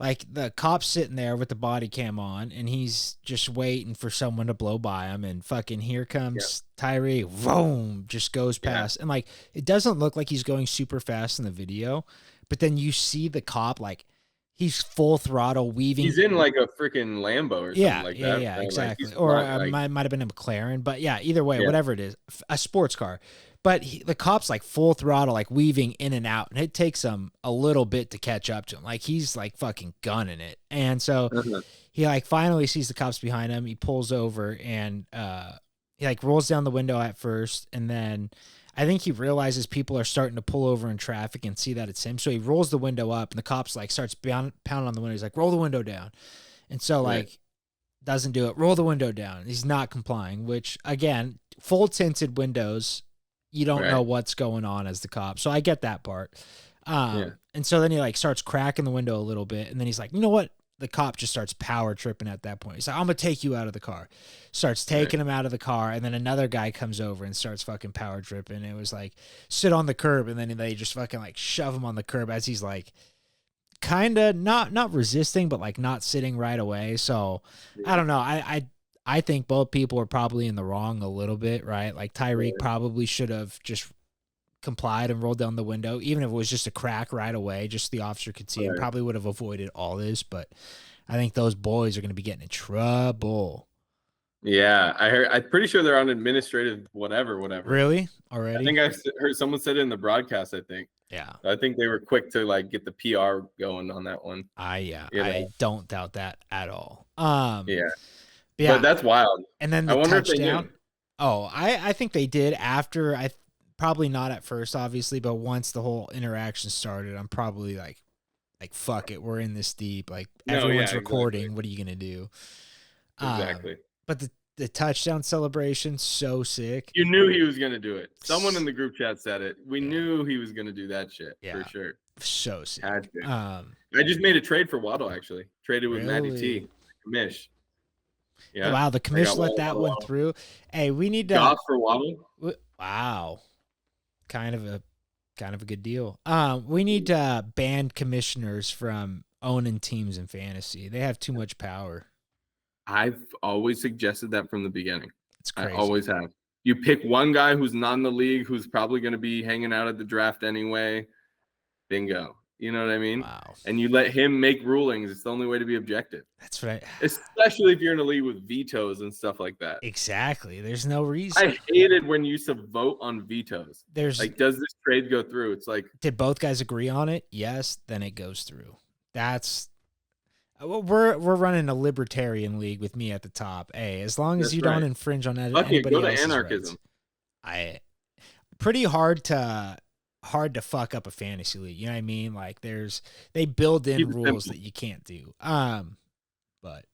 B: like the cop's sitting there with the body cam on and he's just waiting for someone to blow by him and fucking here comes Tyreek, boom, just goes past. And like it doesn't look like he's going super fast in the video, but then you see the cop like he's full throttle weaving.
F: he's in like a freaking Lambo or something like that.
B: Yeah,
F: Like,
B: exactly.
F: he's
B: Or
F: like,
B: might have been a McLaren, but yeah, either way, whatever it is, a sports car. But the cop's like full throttle, like weaving in and out, and it takes him a little bit to catch up to him. Like he's like fucking gunning it, and so he like finally sees the cops behind him. He pulls over and he like rolls down the window at first, and then I think he realizes people are starting to pull over in traffic and see that it's him. So he rolls the window up, and the cops like starts pounding on the window. He's like, "Roll the window down," and so like doesn't do it. Roll the window down. He's not complying, which again, full tinted windows, you don't know what's going on as the cop. So I get that part. And so then he like starts cracking the window a little bit, and then he's like, you know what? The cop just starts power tripping at that point. He's like, I'm gonna take you out of the car. Starts taking him out of the car, and then another guy comes over and starts fucking power tripping. It was like, sit on the curb, and then they just fucking like shove him on the curb as he's like kind of not resisting, but like not sitting right away. So I don't know. I think both people are probably in the wrong a little bit, right? Like Tyreek probably should have just complied and rolled down the window, even if it was just a crack right away, just the officer could see, and probably would have avoided all this. But I think those boys are going to be getting in trouble.
F: Yeah, I heard. I'm pretty sure they're on administrative whatever.
B: Really? Already?
F: I think I heard someone said it in the broadcast. I think.
B: Yeah.
F: I think they were quick to like get the PR going on that one.
B: I don't doubt that at all.
F: Yeah. But that's wild.
B: And then the
F: I wonder
B: touchdown.
F: if they knew.
B: Oh, I think they did after. Probably not at first, obviously, but once the whole interaction started, I'm probably like fuck it, we're in this deep. Like everyone's recording. Exactly. What are you gonna do?
F: Exactly.
B: But the touchdown celebration, so sick.
F: You knew he was gonna do it. Someone in the group chat said it. We knew he was gonna do that shit for sure.
B: So sick.
F: I just made a trade for Waddle actually. Traded with Matty T. Commish. Yeah.
B: Wow, the commish let that one through. Hey, we need to
F: Goff for Waddle.
B: Wow. Kind of a good deal. We need to ban commissioners from owning teams in fantasy. They have too much power.
F: I've always suggested that from the beginning.
B: It's crazy.
F: I always have. You pick one guy who's not in the league, who's probably going to be hanging out at the draft anyway. Bingo. You know what I mean?
B: Wow.
F: And you let him make rulings. It's the only way to be objective.
B: That's right.
F: Especially if you're in a league with vetoes and stuff like that.
B: Exactly. There's no reason.
F: I hated when you used to vote on vetoes. There's like, does this trade go through? It's like,
B: did both guys agree on it? Yes. Then it goes through. That's we're running a libertarian league with me at the top. Hey, as long as you don't infringe on anybody
F: go to
B: else's
F: anarchism.
B: Rights. Pretty hard to fuck up a fantasy league. You know what I mean? Like they build in rules that you can't do. But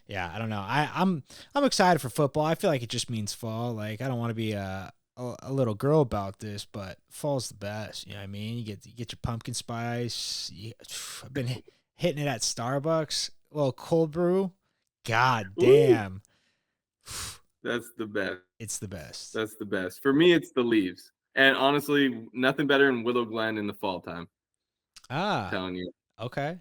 B: yeah, I don't know. I'm excited for football. I feel like it just means fall. Like I don't want to be a little girl about this, but fall's the best. You know what I mean? You get your pumpkin spice. I've been hitting it at Starbucks. A little cold brew. God damn.
F: That's the best.
B: It's the best.
F: That's the best. For me, it's the leaves. And honestly, nothing better than Willow Glen in the fall time. I'm telling you.
B: Okay.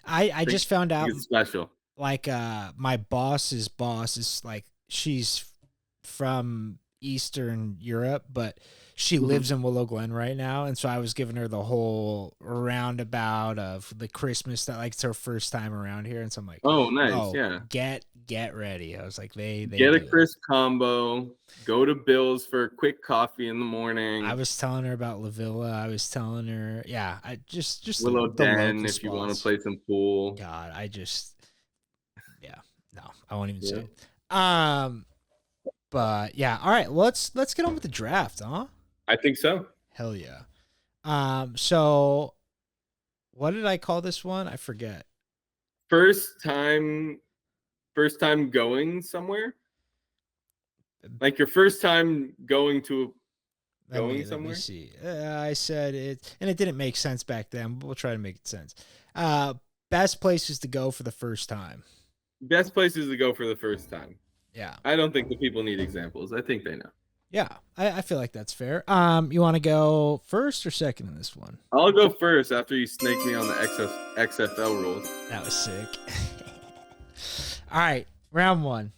B: I just found out
F: it's special.
B: Like my boss's boss is like, she's from Eastern Europe, but she lives in Willow Glen right now, and so I was giving her the whole roundabout of the Christmas that like it's her first time around here, and so I'm like,
F: oh nice, yeah,
B: get ready. I was like, they
F: get a crisp combo, go to Bill's for a quick coffee in the morning.
B: I was telling her about La Villa. I was telling her, yeah, I just
F: Willow Den if you want to play some pool.
B: God, no, I won't even say it. But yeah, all right, let's get on with the draft, huh?
F: I think so.
B: Hell yeah. So what did I call this one? I forget.
F: First time going somewhere? Like your first time going somewhere?
B: Let me see. I said it, and it didn't make sense back then, but we'll try to make it sense. Best places to go for the first time.
F: Best places to go for the first time.
B: Yeah.
F: I don't think the people need examples. I think they know.
B: Yeah, I feel like that's fair. You want to go first or second in this one?
F: I'll go first after you snake me on the XFL rules.
B: That was sick. All right, round one.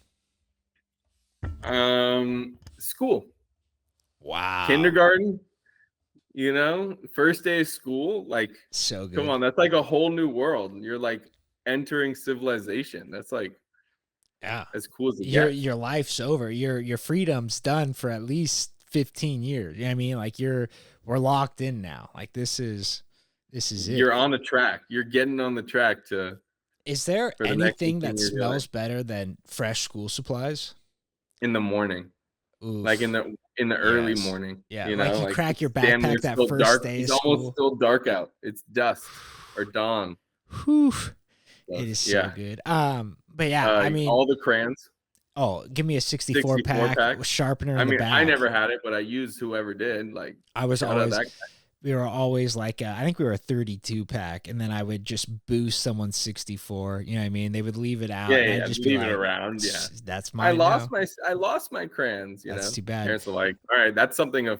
F: School.
B: Wow.
F: Kindergarten. You know, first day of school. Like,
B: so good.
F: Come on, that's like a whole new world. You're like entering civilization. That's like,
B: yeah,
F: as cool as it gets.
B: Your life's over. Your freedom's done for at least 15 years. You know what I mean? Like we're locked in now. Like this is it.
F: You're on the track. You're getting on the track to.
B: Is there anything that smells better than fresh school supplies?
F: In the morning.
B: Oof.
F: Like in the early morning.
B: Yeah,
F: you
B: like
F: know,
B: you crack your backpack that first
F: dark.
B: day
F: It's
B: of school.
F: Almost still dark out. It's dusk or dawn.
B: Whew. It is so good. But yeah, I mean,
F: all the crayons,
B: oh, give me a 64
F: 64
B: pack
F: pack.
B: with sharpener
F: I
B: in the
F: mean, I
B: back.
F: never had it, but I used whoever did. Like,
B: I was
F: shout out
B: always,
F: that
B: we were always like, I think we were a 32 pack, and then I would just boost someone's 64. You know what I mean? They would leave it out,
F: Yeah,
B: and
F: yeah,
B: I'd just be
F: leave it
B: like,
F: around. Yeah,
B: That's mine now.
F: I lost my crayons. You
B: That's
F: know,
B: too bad.
F: parents are like, all right, that's something a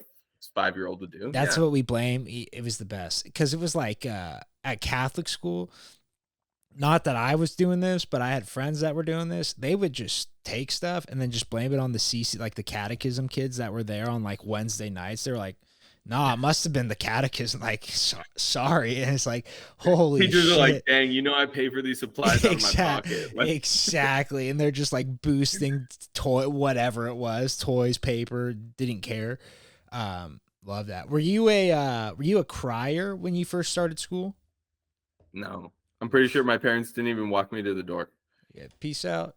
F: 5-year-old would do.
B: That's
F: Yeah.
B: what we blame. It was the best because it was like at Catholic school. Not that I was doing this, but I had friends that were doing this. They would just take stuff and then just blame it on the CC, like the catechism kids that were there on like Wednesday nights. They were like, "Nah, it must have been the catechism." Like, sorry, and it's like, holy
F: Teachers
B: shit.
F: are like, dang, you know, I pay for these supplies out of my pocket.
B: Exactly, and they're just like boosting whatever it was, toys, paper, didn't care. Love that. Were you a crier when you first started school?
F: No, I'm pretty sure my parents didn't even walk me to the door.
B: Yeah, peace out.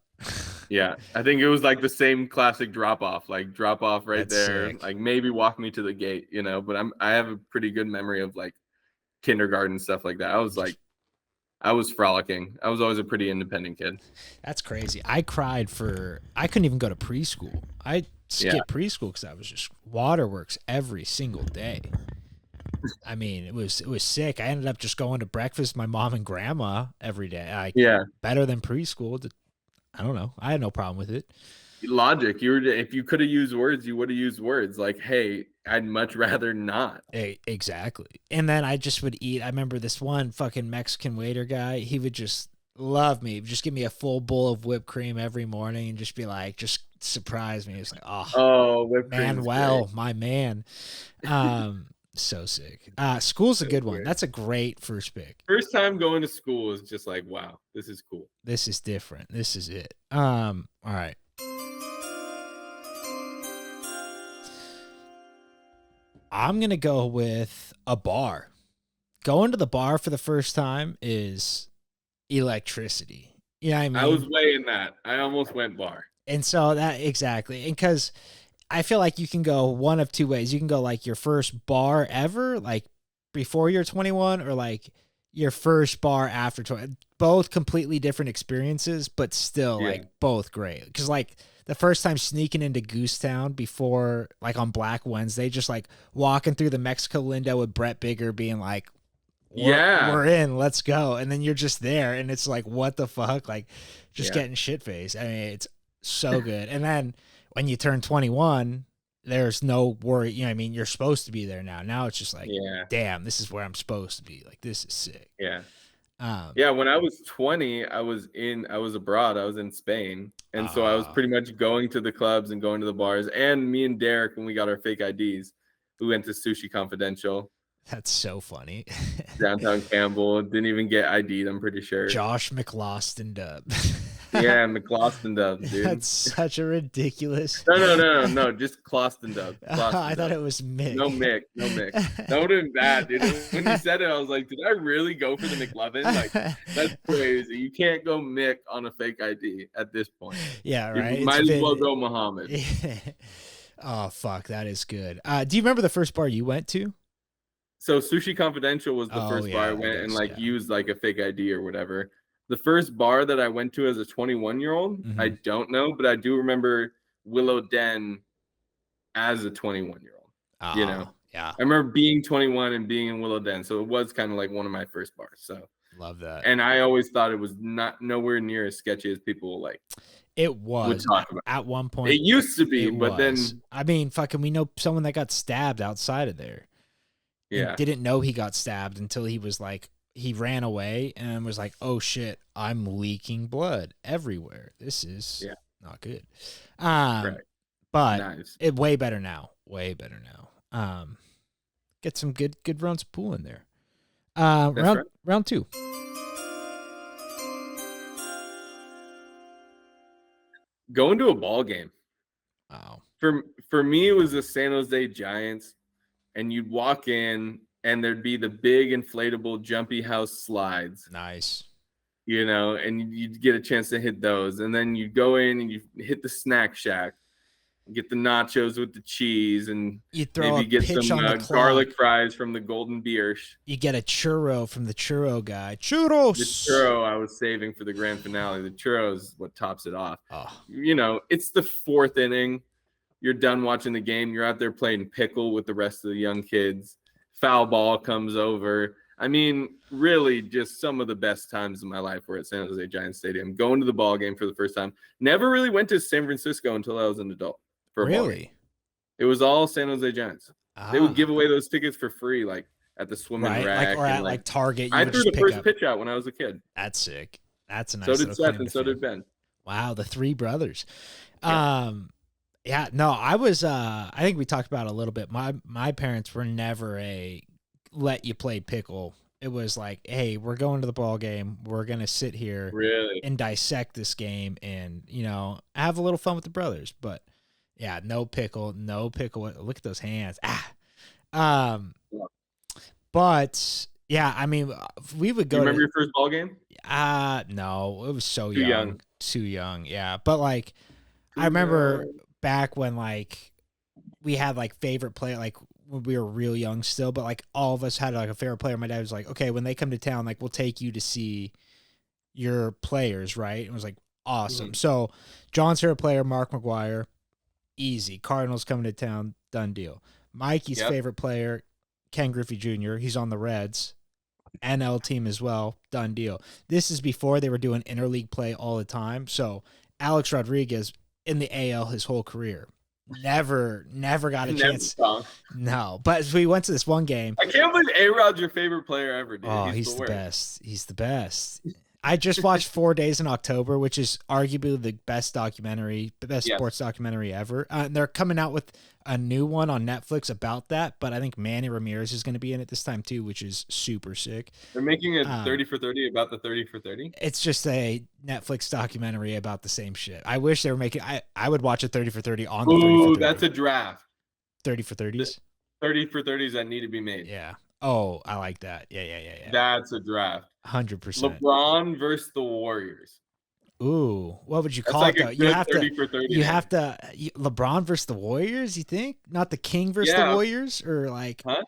F: Yeah, I think it was like the same classic drop off right
B: That's
F: there.
B: sick.
F: Like maybe walk me to the gate, you know. But I have a pretty good memory of like kindergarten stuff like that. I was frolicking. I was always a pretty independent kid.
B: That's crazy. I couldn't even go to preschool. I skipped preschool because I was just waterworks every single day. I mean, it was sick. I ended up just going to breakfast with my mom and grandma every day. Better than preschool. I don't know. I had no problem with it.
F: Logic. If you could have used words, you would have used words like, "Hey, I'd much rather not."
B: Exactly. And then I just would eat. I remember this one fucking Mexican waiter guy. He would just love me. Just give me a full bowl of whipped cream every morning and just be like, just surprise me. It's like, oh,
F: whipped cream,
B: Manuel, my man. So sick. School's a good one.
F: Great.
B: That's a great first pick.
F: First time going to school is just like, wow, this is cool.
B: This is different. This is it. All right. I'm going to go with a bar. Going to the bar for the first time is electricity. You know what I mean?
F: I was weighing that. I almost went bar.
B: And so that exactly. And because I feel like you can go one of two ways. You can go like your first bar ever, like before you're 21, or like your first bar after 20. Both completely different experiences, but still like both great. Because like the first time sneaking into Goose Town before, like on Black Wednesday, just like walking through the Mexico window with Brett Bigger being like, we're in, let's go. And then you're just there and it's like, what the fuck? Like just getting shit faced. I mean, it's so good. And then when you turn 21, there's no worry. You know what I mean? You're supposed to be there now. Now it's just like, damn, this is where I'm supposed to be. Like, this is sick.
F: Yeah. When I was 20, I was abroad. I was in Spain. And so I was pretty much going to the clubs and going to the bars. And me and Derek, when we got our fake IDs, we went to Sushi Confidential.
B: That's so funny.
F: Downtown Campbell. Didn't even get ID'd, I'm pretty sure.
B: Josh McLaustin Dub.
F: Yeah, McLaustin Dub, dude.
B: That's such a ridiculous.
F: No. Just Clostin Dub.
B: I thought it was Mick.
F: No Mick. That would have been bad, dude. When you said it, I was like, did I really go for the McLovin? Like, that's crazy. You can't go Mick on a fake ID at this point.
B: Yeah, right.
F: You might as well go Muhammad.
B: Oh, fuck. That is good. Do you remember the first bar you went to?
F: So Sushi Confidential was the first bar I went and used like a fake ID or whatever. The first bar that I went to as a 21-year-old, I don't know, but I do remember Willow Den as a 21-year-old. You know?
B: Yeah.
F: I remember being 21 and being in Willow Den. So it was kind of like one of my first bars. So
B: love that.
F: And I always thought it was nowhere near as sketchy as people like.
B: It was
F: talk about.
B: At one point.
F: It used to be, but then
B: I mean, fucking, we know someone that got stabbed outside of there.
F: Yeah.
B: Didn't know he got stabbed until he was like, he ran away and was like, oh shit, I'm leaking blood everywhere. This is not good. Right. But it way better now. Way better now. Get some good rounds of pool in there. Round two.
F: Going to a ball game.
B: Wow.
F: For me, it was the San Jose Giants, and you'd walk in and there'd be the big inflatable jumpy house slides.
B: Nice.
F: You know, and you'd get a chance to hit those. And then you'd go in and you hit the snack shack, get the nachos with the cheese, and
B: You throw
F: maybe
B: a
F: get
B: pitch
F: some
B: on the clock.
F: garlic fries from the Golden Biersch.
B: You get a churro from the churro guy.
F: The
B: Churros.
F: churro I was saving for the grand finale. The churro is what tops it off.
B: Oh,
F: You know, it's the 4th inning. You're done watching the game. You're out there playing pickle with the rest of the young kids. Foul ball comes over. I mean, really, just some of the best times of my life were at San Jose Giants Stadium. Going to the ball game for the first time. Never really went to San Francisco until I was an adult. For a ball game.
B: really?
F: It was all San Jose Giants. They would give away those tickets for free, like at the swimming rack.
B: Like, or at like Target.
F: I threw the first pitch out when I was a kid.
B: That's sick. That's a nice.
F: So did
B: little
F: Seth
B: claim
F: and
B: to
F: so
B: fame.
F: did Ben.
B: Wow, the 3 brothers.
F: Yeah.
B: Yeah, no, I was I think we talked about it a little bit. My parents were never a let you play pickle. It was like, hey, we're going to the ball game. We're gonna sit here
F: Really?
B: and dissect this game and, you know, have a little fun with the brothers. But yeah, no pickle. Look at those hands. But yeah, I mean, we would
F: Do
B: go
F: you remember your first ball game?
B: no, it was so
F: Too young.
B: Too young. Yeah. But like I remember back when like we had like favorite player, like when we were real young still, but like all of us had like a favorite player. My dad was like, okay, when they come to town, like we'll take you to see your players, right? And it was like awesome.
F: Mhm.
B: So John's favorite player, Mark McGuire, easy. Cardinals coming to town, done deal. Mikey's
F: Yep.
B: favorite player, Ken Griffey Jr., he's on the Reds. NL team as well, done deal. This is before they were doing interleague play all the time. So Alex Rodriguez in the AL his whole career. Never got a chance.
F: Stunk.
B: No, but we went to this one game.
F: I can't believe A-Rod's your favorite player ever, dude.
B: Oh, he's the
F: worst.
B: best. He's the best. I just watched 4 Days in October, which is arguably the best documentary, the best
F: Yes.
B: sports documentary ever. And they're coming out with a new one on Netflix about that, but I think Manny Ramirez is going to be in it this time too, which is super sick.
F: They're making a 30 for 30 about the 30 for 30.
B: It's just a Netflix documentary about the same shit. I wish they were making. I would watch a 30 for 30 on the 30 for
F: Ooh,
B: 30.
F: that's a draft.
B: 30 for 30s.
F: 30 for 30s that need to be made.
B: Yeah. Oh, I like that. Yeah.
F: That's a draft.
B: 100%.
F: LeBron versus the Warriors.
B: Ooh, what would you
F: That's
B: call
F: like
B: it
F: a
B: though?
F: good 30 for 30.
B: You have to LeBron versus the Warriors. You think not the King versus the
F: Yeah.
B: Warriors, or like?
F: Huh?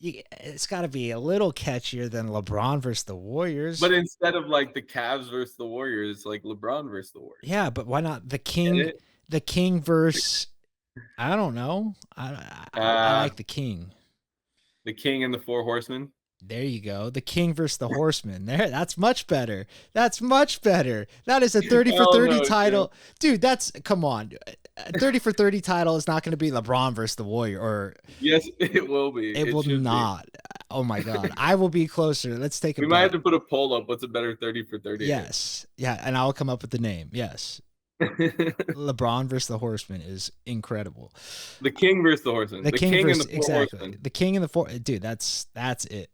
B: It's got to be a little catchier than LeBron versus the Warriors.
F: But instead of like the Cavs versus the Warriors, like LeBron versus the Warriors.
B: yeah, but why not the
F: Get
B: King?
F: it?
B: The King versus I don't know. I like the King.
F: The King and the Four Horsemen.
B: There you go. The King versus the Horseman. There, that's much better. That's much better. That is a 30 for
F: Hell
B: 30
F: no,
B: title. Dude, that's come on. A 30 for 30 title is not going to be LeBron versus the Warrior, or
F: Yes, it will be.
B: it will
F: should be.
B: not. Oh my God. I will be closer. Let's take a
F: We
B: bet.
F: might have to put a poll up. What's a better 30 for 30?
B: Yes. Yeah, and I'll come up with the name. Yes. LeBron versus the Horseman is incredible.
F: The King versus the Horsemen.
B: The King
F: and
B: versus
F: the Four
B: exactly.
F: Horsemen.
B: The King and the Four. Dude, that's it.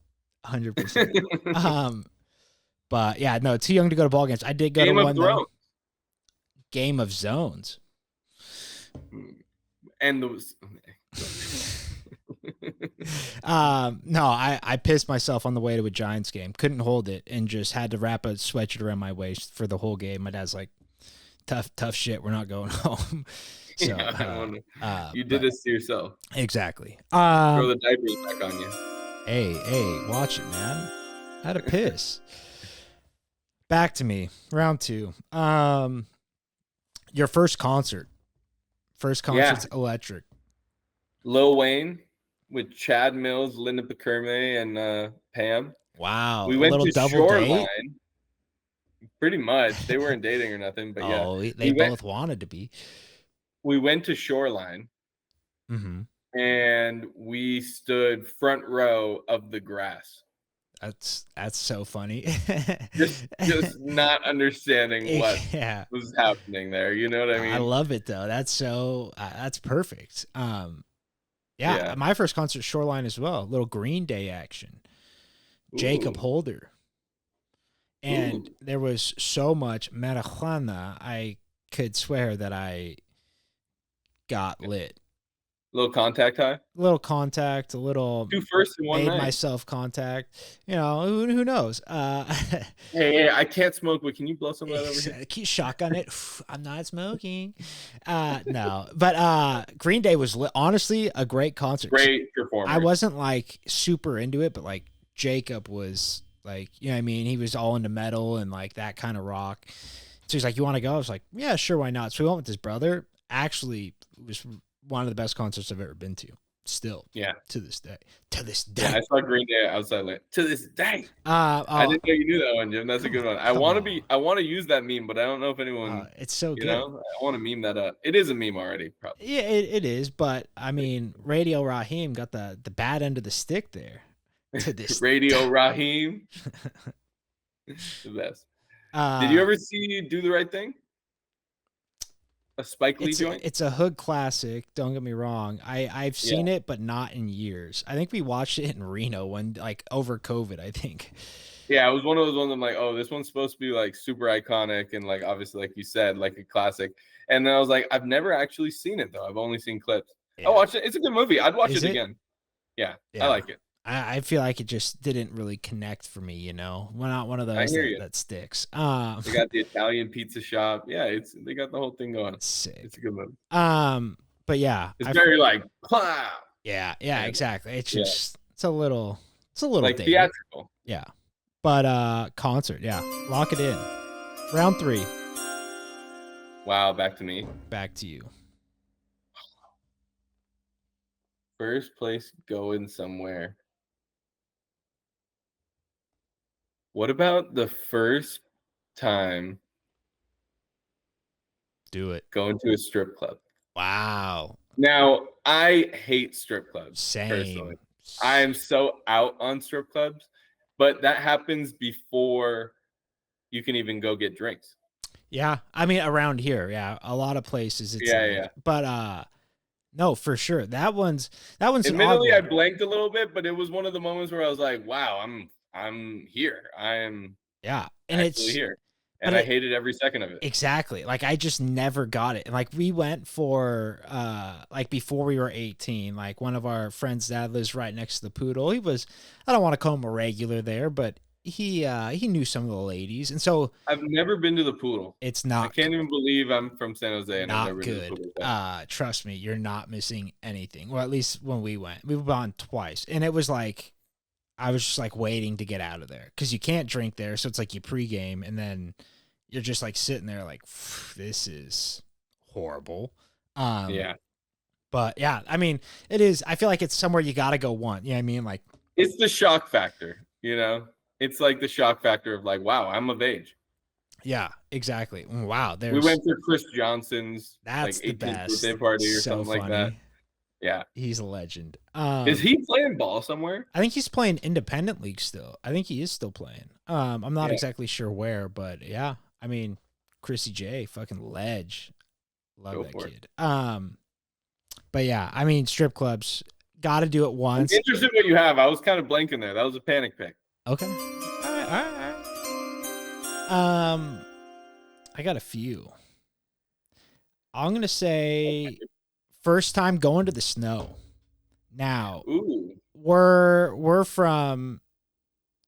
B: 100%. But yeah, no, too young to go to ball games. I did go
F: Game
B: to
F: of
B: one though.
F: Thrones.
B: Game of Zones.
F: And those.
B: No, I pissed myself on the way to a Giants game. Couldn't hold it and just had to wrap a sweatshirt around my waist for the whole game. My dad's like, tough shit. We're not going home. So,
F: Yeah, you did this to yourself.
B: Exactly.
F: Throw the diapers back on you.
B: Hey, watch it, man. Had a piss. Back to me. Round 2. Your first concert. First concert's electric.
F: Lil Wayne with Chad Mills, Linda Pacurme, and Pam.
B: Wow.
F: We
B: a
F: went
B: little
F: to
B: double
F: Shoreline.
B: date.
F: Pretty much. They weren't dating or nothing, but yeah.
B: Oh, they both wanted to be.
F: We went to Shoreline.
B: Mm-hmm.
F: And we stood front row of the grass.
B: That's so funny.
F: just not understanding what
B: yeah.
F: was happening there. You know what I mean?
B: I love it though. That's so that's perfect. Yeah, my first concert Shoreline as well. Little Green Day action. Jacob
F: Ooh.
B: Holder. And
F: Ooh.
B: there was so much marijuana, I could swear that I got lit.
F: little contact high.
B: A little contact, a little
F: 2 firsts in one
B: made
F: night.
B: myself contact. You know, who knows?
F: Hey, I can't smoke, but can you blow some of that over here?
B: Keep shotgun it. I'm not smoking. No, but Green Day was honestly a great concert.
F: Great performer.
B: I wasn't like super into it, but like Jacob was like, you know what I mean? He was all into metal and like that kind of rock. So he's like, you want to go? I was like, yeah, sure. Why not? So we went with his brother. Actually, it was one of the best concerts I've ever been to. Still,
F: Yeah.
B: To this day. To this day.
F: Yeah, I saw Green Day outside. Like, to this day. I didn't know you knew that one, Jim. That's a good one. I want to use that meme, but I don't know if anyone.
B: It's so good.
F: You know, I want to meme that up. It is a meme already, probably.
B: Yeah, it is. But I mean, Radio Raheem got the bad end of the stick there. To this
F: Radio Raheem. The best. Did you ever see Do the Right Thing? A Spike Lee joint?
B: It's a hood classic. Don't get me wrong. I've seen it, but not in years. I think we watched it in Reno when like over COVID. I think.
F: Yeah, it was one of those ones. I'm like, oh, this one's supposed to be like super iconic and like obviously like you said, like a classic. And then I was like, I've never actually seen it though. I've only seen clips.
B: Yeah.
F: I watched it. It's a good movie. I'd watch
B: Is
F: it
B: it?
F: again. Yeah, I like it.
B: I feel like it just didn't really connect for me, you know. We're not one of those that sticks.
F: They got the Italian pizza shop. Yeah, they got the whole thing going.
B: Sick.
F: It's a good movie.
B: But yeah,
F: it's very like, wow.
B: Yeah, exactly. It's just it's a little
F: like
B: dated.
F: theatrical.
B: Yeah, but concert, yeah, lock it in. Round 3.
F: Wow, back to me.
B: Back to you.
F: First place going somewhere. What about the first time?
B: Do it.
F: Going to a strip club.
B: Wow.
F: Now, I hate strip clubs.
B: Same.
F: Personally. I am so out on strip clubs, but that happens before you can even go get drinks.
B: Yeah, I mean around here, yeah, a lot of places. It's
F: yeah.
B: But no, for sure. That one's.
F: Admittedly, I blanked a little bit, but it was one of the moments where I was like, "Wow, I'm here. I am."
B: Yeah, and it's
F: here, and I hated every second of it.
B: Exactly. Like I just never got it. Like we went for like before we were 18. Like one of our friends' dad lives right next to the Poodle. He was. I don't want to call him a regular there, but he knew some of the ladies, and so
F: I've never been to the Poodle.
B: It's not.
F: I can't even believe I'm from San Jose and
B: not
F: I've never
B: good.
F: been to the Poodle.
B: Trust me, you're not missing anything. Well, at least when we've gone twice, and it was like I was just like waiting to get out of there because you can't drink there, so it's like you pregame and then you're just like sitting there like this is horrible.
F: Yeah.
B: But yeah, I mean, it is. I feel like it's somewhere you got to go once. You know what I mean? Like
F: it's the shock factor, you know? It's like the shock factor of like, wow, I'm of age.
B: Yeah, exactly. Wow.
F: We went to Chris Johnson's
B: that's
F: like 18th
B: the best
F: birthday party or
B: so
F: something
B: funny.
F: like that. Yeah.
B: He's a legend.
F: Is he playing ball somewhere?
B: I think he's playing independent league still. I think he is still playing. I'm not exactly sure where, but yeah. I mean, Chrissy J, fucking ledge. Love that kid. But yeah, I mean, strip clubs, got to do it once.
F: I'm interested in what you have. I was kind of blanking there. That was a panic pick.
B: Okay. All right. I got a few. I'm going to say first time going to the snow. Now, we're from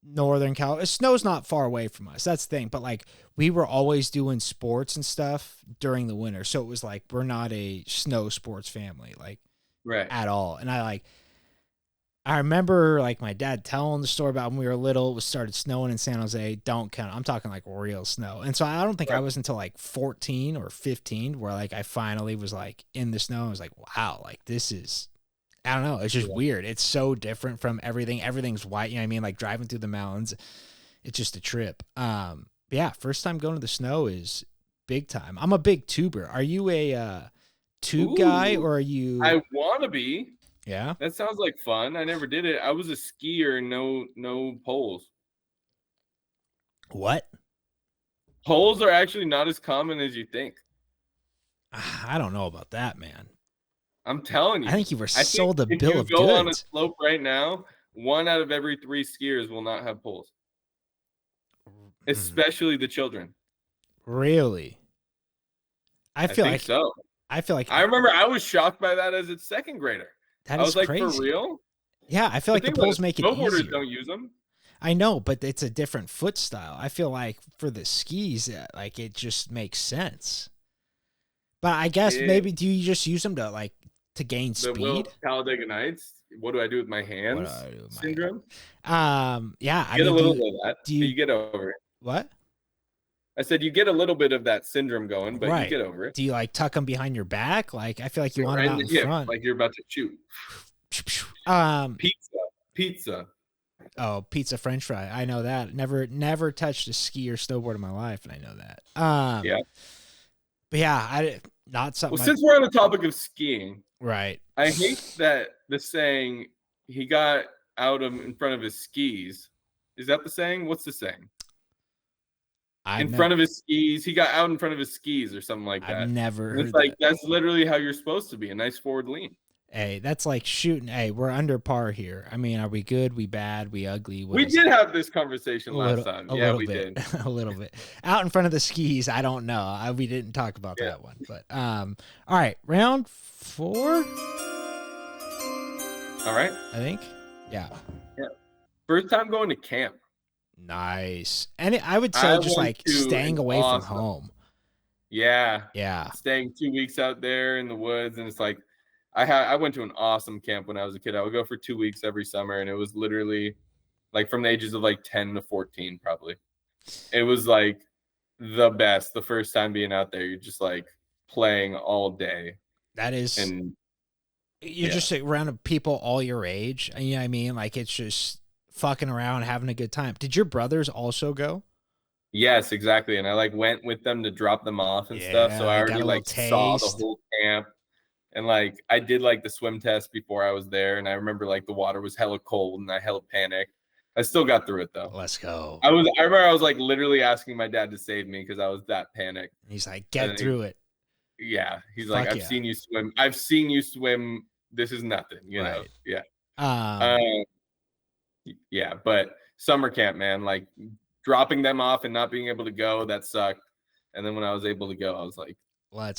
B: Northern California. Snow's not far away from us. That's the thing. But like we were always doing sports and stuff during the winter. So it was like we're not a snow sports family, like at all. And I remember like my dad telling the story about when we were little, it started snowing in San Jose. Don't count. I'm talking like real snow. And so I don't think I was until like 14 or 15 where like I finally was like in the snow. I was like, wow, like this is, I don't know. It's just weird. It's so different from everything. Everything's white. You know what I mean? Like driving through the mountains, it's just a trip. Yeah. First time going to the snow is big time. I'm a big tuber. Are you a tube guy or are you?
F: I want to be.
B: Yeah.
F: That sounds like fun. I never did it. I was a skier, no poles.
B: What?
F: Poles are actually not as common as you think.
B: I don't know about that, man.
F: I'm telling you.
B: I think you were sold a bill of goods. If you
F: go on a slope right now, 1 out of every 3 skiers will not have poles. Especially the children.
B: Really? I feel
F: think
B: like
F: so.
B: I feel like
F: I remember I was shocked by that as a second grader.
B: that
F: I
B: is
F: was like, for
B: crazy.
F: real?
B: Yeah, I feel like the
F: thing about
B: poles make it
F: snowboarders
B: easier.
F: don't use them.
B: I know, but it's a different foot style. I feel like for the skis, like it just makes sense. But I guess maybe do you just use them to like to gain
F: The Will
B: speed?
F: Talladega Nights. What do I do with my
B: What do
F: hands?
B: I do with my
F: Syndrome.
B: yeah, I
F: Get a
B: mean,
F: little bit of that,
B: do
F: but
B: you
F: you get over it.
B: what?
F: I said you get a little bit of that syndrome going, but you
B: Right.
F: get over it.
B: Do you like tuck them behind your back? Like I feel like you want
F: Right
B: them out
F: in
B: in
F: the hip,
B: front.
F: like you're about to shoot. Pizza.
B: Oh, pizza French fry. I know that. Never touched a ski or snowboard in my life, and I know that.
F: Yeah.
B: But yeah, not something.
F: Well, since we're on the topic of skiing,
B: right.
F: I hate that the saying he got out in front of his skis. Is that the saying? What's the saying? Front of his skis. He got out in front of his skis or something like that.
B: I've never heard
F: it's like
B: that.
F: That's literally how you're supposed to be. A nice forward lean.
B: Hey, that's like shooting. Hey, we're under par here. I mean, are we good? We bad? We ugly?
F: We did have this conversation last time. Yeah, we
B: bit,
F: did.
B: a little bit. Out in front of the skis, I don't know. We didn't talk about that one. But all right, round 4.
F: All right.
B: I think. Yeah.
F: First time going to camp.
B: Nice. And I would say just like staying away from home.
F: Yeah.
B: Yeah.
F: Staying 2 weeks out there in the woods, and it's like I went to an awesome camp when I was a kid. I would go for 2 weeks every summer, and it was literally like from the ages of like 10 to 14 probably. It was like the best. The first time being out there, you're just like playing all day.
B: That is,
F: and
B: you're just around people all your age. You know what I mean? Like it's just fucking around, having a good time. Did your brothers also go?
F: Yes, exactly. And I like went with them to drop them off and stuff. So I already like saw the whole camp. And like I did like the swim test before I was there. And I remember like the water was hella cold and I hella panicked. I still got through it though.
B: Let's go.
F: I remember I was like literally asking my dad to save me because I was that panicked.
B: He's like, get through it.
F: Yeah. He's like, I've seen you swim. I've seen you swim. This is nothing, you know? Yeah. Yeah. But summer camp, man, like dropping them off and not being able to go, that sucked. And then when I was able to go, I was like,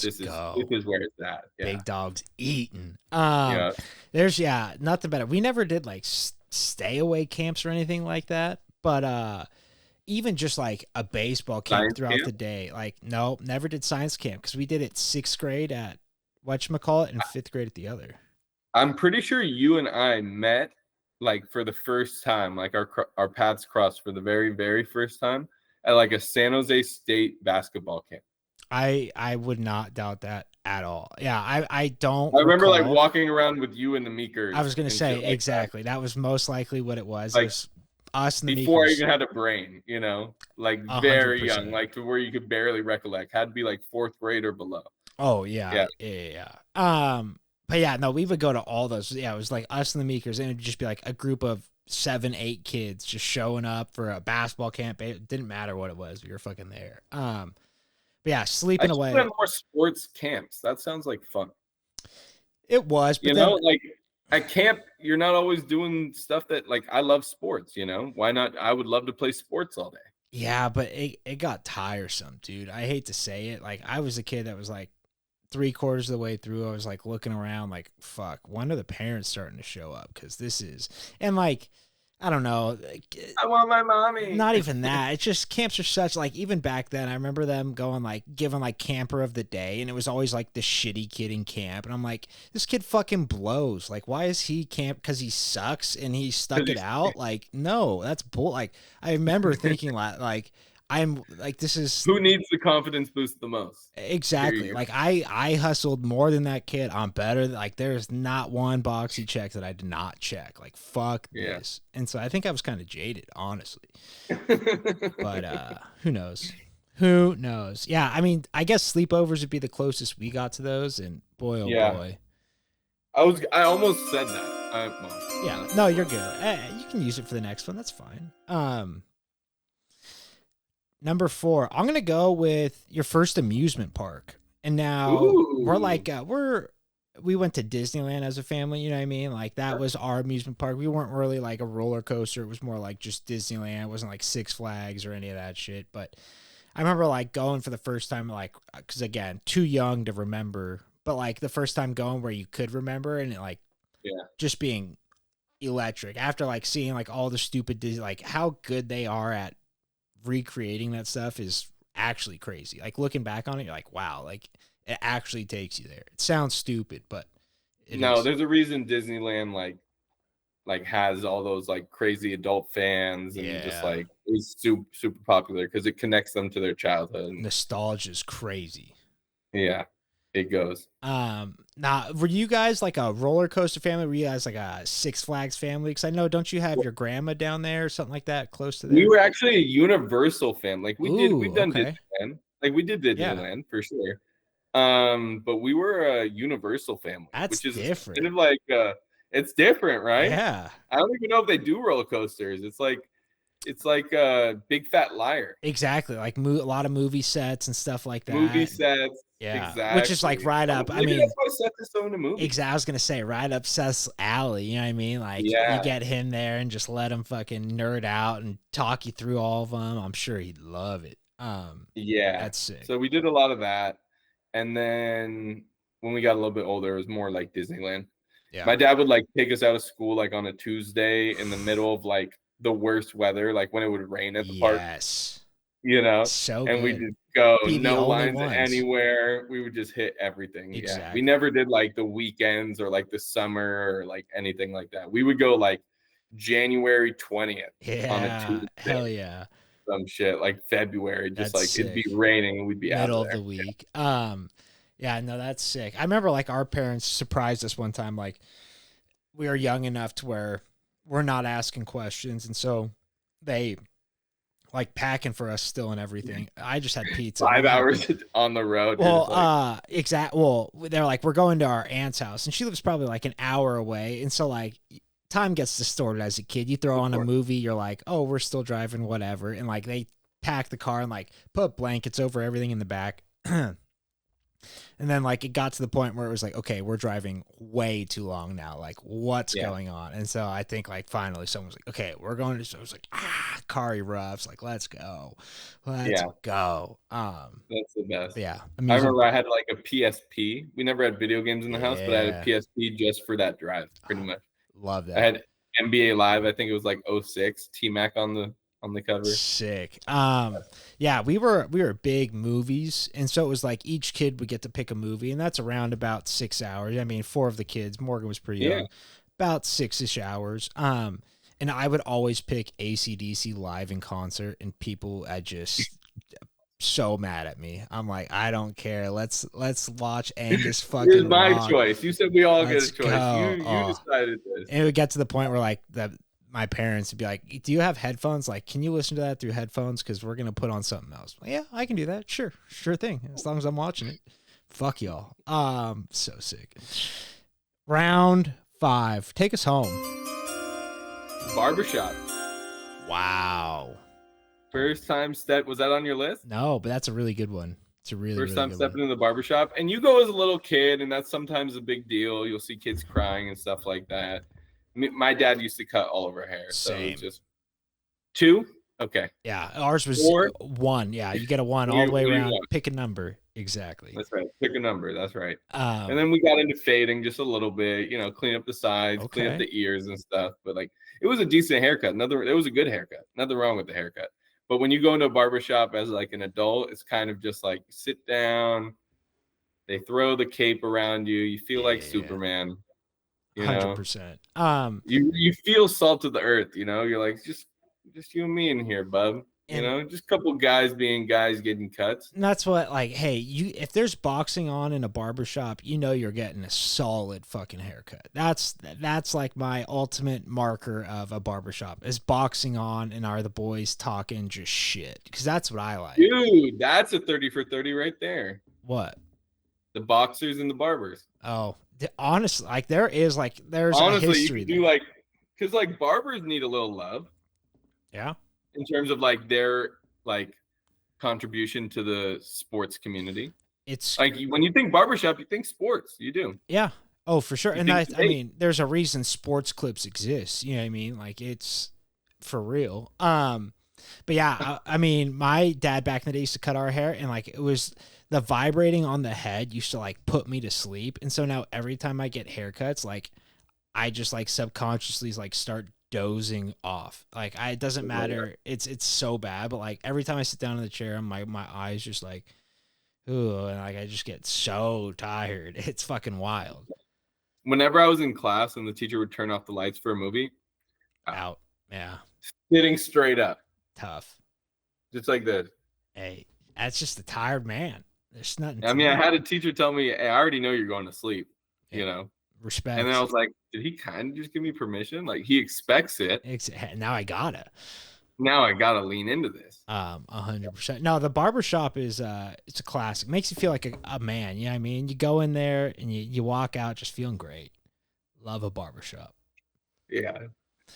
B: This is
F: where it's at. Yeah.
B: Big dogs eating. There's nothing better. We never did like stay away camps or anything like that, but even just like a baseball camp throughout the day. Like no, never did science camp because we did it 6th grade at whatchamacallit and 5th grade at the other.
F: I'm pretty sure you and I met like for the first time, like our paths crossed for the very, very first time at like a San Jose State basketball camp.
B: I would not doubt that at all. Yeah, I don't.
F: I remember like walking around with you and the Meekers.
B: I was gonna say exactly. That was most likely what it was.
F: Like,
B: it was us and the
F: before
B: Meekers.
F: I even had a brain, you know, like very 100%. Young, like to where you could barely recollect. Had to be like 4th grade or below.
B: Oh yeah. But yeah, no, we would go to all those. Yeah, it was like us and the Meekers, and it'd just be like a group of 7, 8 kids just showing up for a basketball camp. It didn't matter what it was. We were fucking there. But yeah, sleeping away.
F: More sports camps. That sounds like fun.
B: It was, but
F: you know, like at camp, you're not always doing stuff that like I love sports. You know, why not? I would love to play sports all day.
B: Yeah, but it got tiresome, dude. I hate to say it. Like I was a kid that was like 3/4 of the way through. I was like looking around, like, fuck. When are the parents starting to show up? Because this is, and like, I don't know.
F: I want my mommy.
B: Not even that. It's just camps are such like even back then. I remember them going like giving like camper of the day, and it was always like the shitty kid in camp. And I'm like, this kid fucking blows. Like, why is he camp? Because he sucks and he stuck it out. Like, no, that's bull. Like, I remember thinking like. I'm like, this is
F: who needs the confidence boost the most.
B: Exactly. Like I hustled more than that kid. I'm better. Like there's not one box he checked that I did not check. Like fuck this. And so I think I was kind of jaded, honestly. But who knows? Who knows? Yeah, I mean, I guess sleepovers would be the closest we got to those, and boy, oh boy.
F: I almost said that.
B: Yeah. No, you're good. You can use it for the next one. That's fine. Number 4, I'm gonna go with your first amusement park. And now we're like we went to Disneyland as a family, you know what I mean? Like that was our amusement park. We weren't really like a roller coaster. It was more like just Disneyland. It wasn't like Six Flags or any of that shit. But I remember like going for the first time, like, because again, too young to remember, but like the first time going where you could remember, and it like just being electric after like seeing like all the stupid Disney, like how good they are at recreating that stuff is actually crazy. Like looking back on it, you're like, wow, like it actually takes you there. It sounds stupid, but
F: no, there's a reason Disneyland like has all those like crazy adult fans and just like is super popular because it connects them to their childhood.
B: Nostalgia is crazy.
F: Yeah, it goes.
B: Now, were you guys like a roller coaster family? Were you guys like a Six Flags family? Because I know, don't you have your grandma down there or something like that close to there?
F: We were actually a Universal family. Like we've done Disneyland. Like we did Disneyland for sure. But we were a Universal family.
B: That's
F: which is
B: different.
F: kind of like it's different, right?
B: Yeah.
F: I don't even know if they do roller coasters. It's like a Big Fat Liar.
B: Exactly. Like a lot of movie sets and stuff like that.
F: Movie sets.
B: Yeah.
F: Exactly.
B: Which is like right up.
F: Maybe
B: I mean,
F: that's why Seth is so into movies.
B: Exactly. I was gonna say right up Seth's alley. You know what I mean? Like you get him there and just let him fucking nerd out and talk you through all of them. I'm sure he'd love it.
F: Yeah,
B: that's sick.
F: So we did a lot of that, and then when we got a little bit older, it was more like Disneyland. Yeah. My dad would like take us out of school like on a Tuesday in the middle of like the worst weather, like when it would rain at the park.
B: Yes.
F: You know,
B: so
F: and we just go no lines anywhere. We would just hit everything. Exactly. Yeah, we never did like the weekends or like the summer or like anything like that. We would go like January 20th on a Tuesday.
B: Hell yeah.
F: Some shit like February, just like it'd be raining and we'd be
B: middle
F: out there.
B: Of the week. Yeah, no, that's sick. I remember like our parents surprised us one time. Like we were young enough to where we're not asking questions, and so they like packing for us still and everything. I just had pizza.
F: 5 hours on the road.
B: Well, Well, they're like, we're going to our aunt's house, and she lives probably like an hour away, and so like time gets distorted as a kid. You throw on a movie, you're like, oh, we're still driving, whatever, and like they pack the car and like put blankets over everything in the back. And then like it got to the point where it was like, okay, we're driving way too long now. Like what's going on? And so I think like finally someone was like, okay, we're going to, so I was like, car erupts. Like, let's go. Let's go.
F: That's the best.
B: Yeah.
F: I remember I had like a PSP. We never had video games in the house, but I had a PSP just for that drive pretty much.
B: Love that.
F: I had NBA Live. I think it was like 06 T-Mac on the cover.
B: Sick. Yeah, we were big movies, and so it was like each kid would get to pick a movie, and that's around about 6 hours. I mean, 4 of the kids. Morgan was pretty young. About 6-ish hours. And I would always pick AC/DC live in concert, and people are just so mad at me. I'm like, I don't care. Let's watch Angus fucking.
F: Here's my
B: rock.
F: Choice. You said we all
B: Let's
F: get a choice. You decided this.
B: And it would get to the point where like my parents would be like, do you have headphones? Like, can you listen to that through headphones? Because we're going to put on something else. Like, yeah, I can do that. Sure thing. As long as I'm watching it. Fuck y'all. So sick. Round 5. Take us home.
F: Barbershop.
B: Wow.
F: First time step. Was that on your list?
B: No, but that's a really good one. It's a really
F: time
B: good
F: stepping
B: one.
F: in the barbershop. And you go as a little kid, and that's sometimes a big deal. You'll see kids crying and stuff like that. My dad used to cut all of our hair. So it's just 2. Okay.
B: Yeah. Ours was
F: 4.
B: 1. Yeah. You get a 1 all the way around. Pick a number. Exactly.
F: That's right. Pick a number. That's right. And then we got into fading just a little bit, clean up the sides, clean up the ears and stuff. But like, it was a decent haircut. It was a good haircut. Nothing wrong with the haircut. But when you go into a barbershop as like an adult, it's kind of just like sit down. They throw the cape around you. You feel like Superman.
B: 100%.
F: You feel salt of the earth, you're like, just you and me in here, bub. Just a couple guys being guys getting cuts.
B: And that's what, like, hey, if there's boxing on in a barbershop, you're getting a solid fucking haircut. That's like my ultimate marker of a barbershop is boxing on, and are the boys talking just shit? Because that's what I like.
F: Dude, that's a 30 for 30 right there.
B: What?
F: The boxers and the barbers.
B: Oh, honestly, like there's
F: honestly,
B: a history
F: you can do like, because like barbers need a little love.
B: Yeah.
F: In terms of like their like contribution to the sports community. It's like when you think barbershop, you think sports. You do.
B: Yeah. Oh, for sure. And I mean, there's a reason sports clips exist. You know what I mean? Like it's for real. But yeah, I mean, my dad back in the day used to cut our hair, and like it was the vibrating on the head used to like put me to sleep. And so now every time I get haircuts, like I just like subconsciously like start dozing off. Like it doesn't matter. It's so bad, but like every time I sit down in the chair, my eyes just like, ooh, and like I just get so tired. It's fucking wild.
F: Whenever I was in class and the teacher would turn off the lights for a movie,
B: Out. Yeah.
F: sitting straight up,
B: Tough.
F: just like this.
B: Hey, that's just a tired man. There's nothing.
F: I mean, I had a teacher tell me, hey, I already know you're going to sleep, you know?
B: Respect.
F: And then I was like, did he kind of just give me permission? Like, he expects it.
B: Now I gotta.
F: Now I gotta lean into this.
B: 100%. No, the barbershop is it's a classic. Makes you feel like a man. You know what I mean? You go in there and you walk out just feeling great. Love a barbershop.
F: Yeah.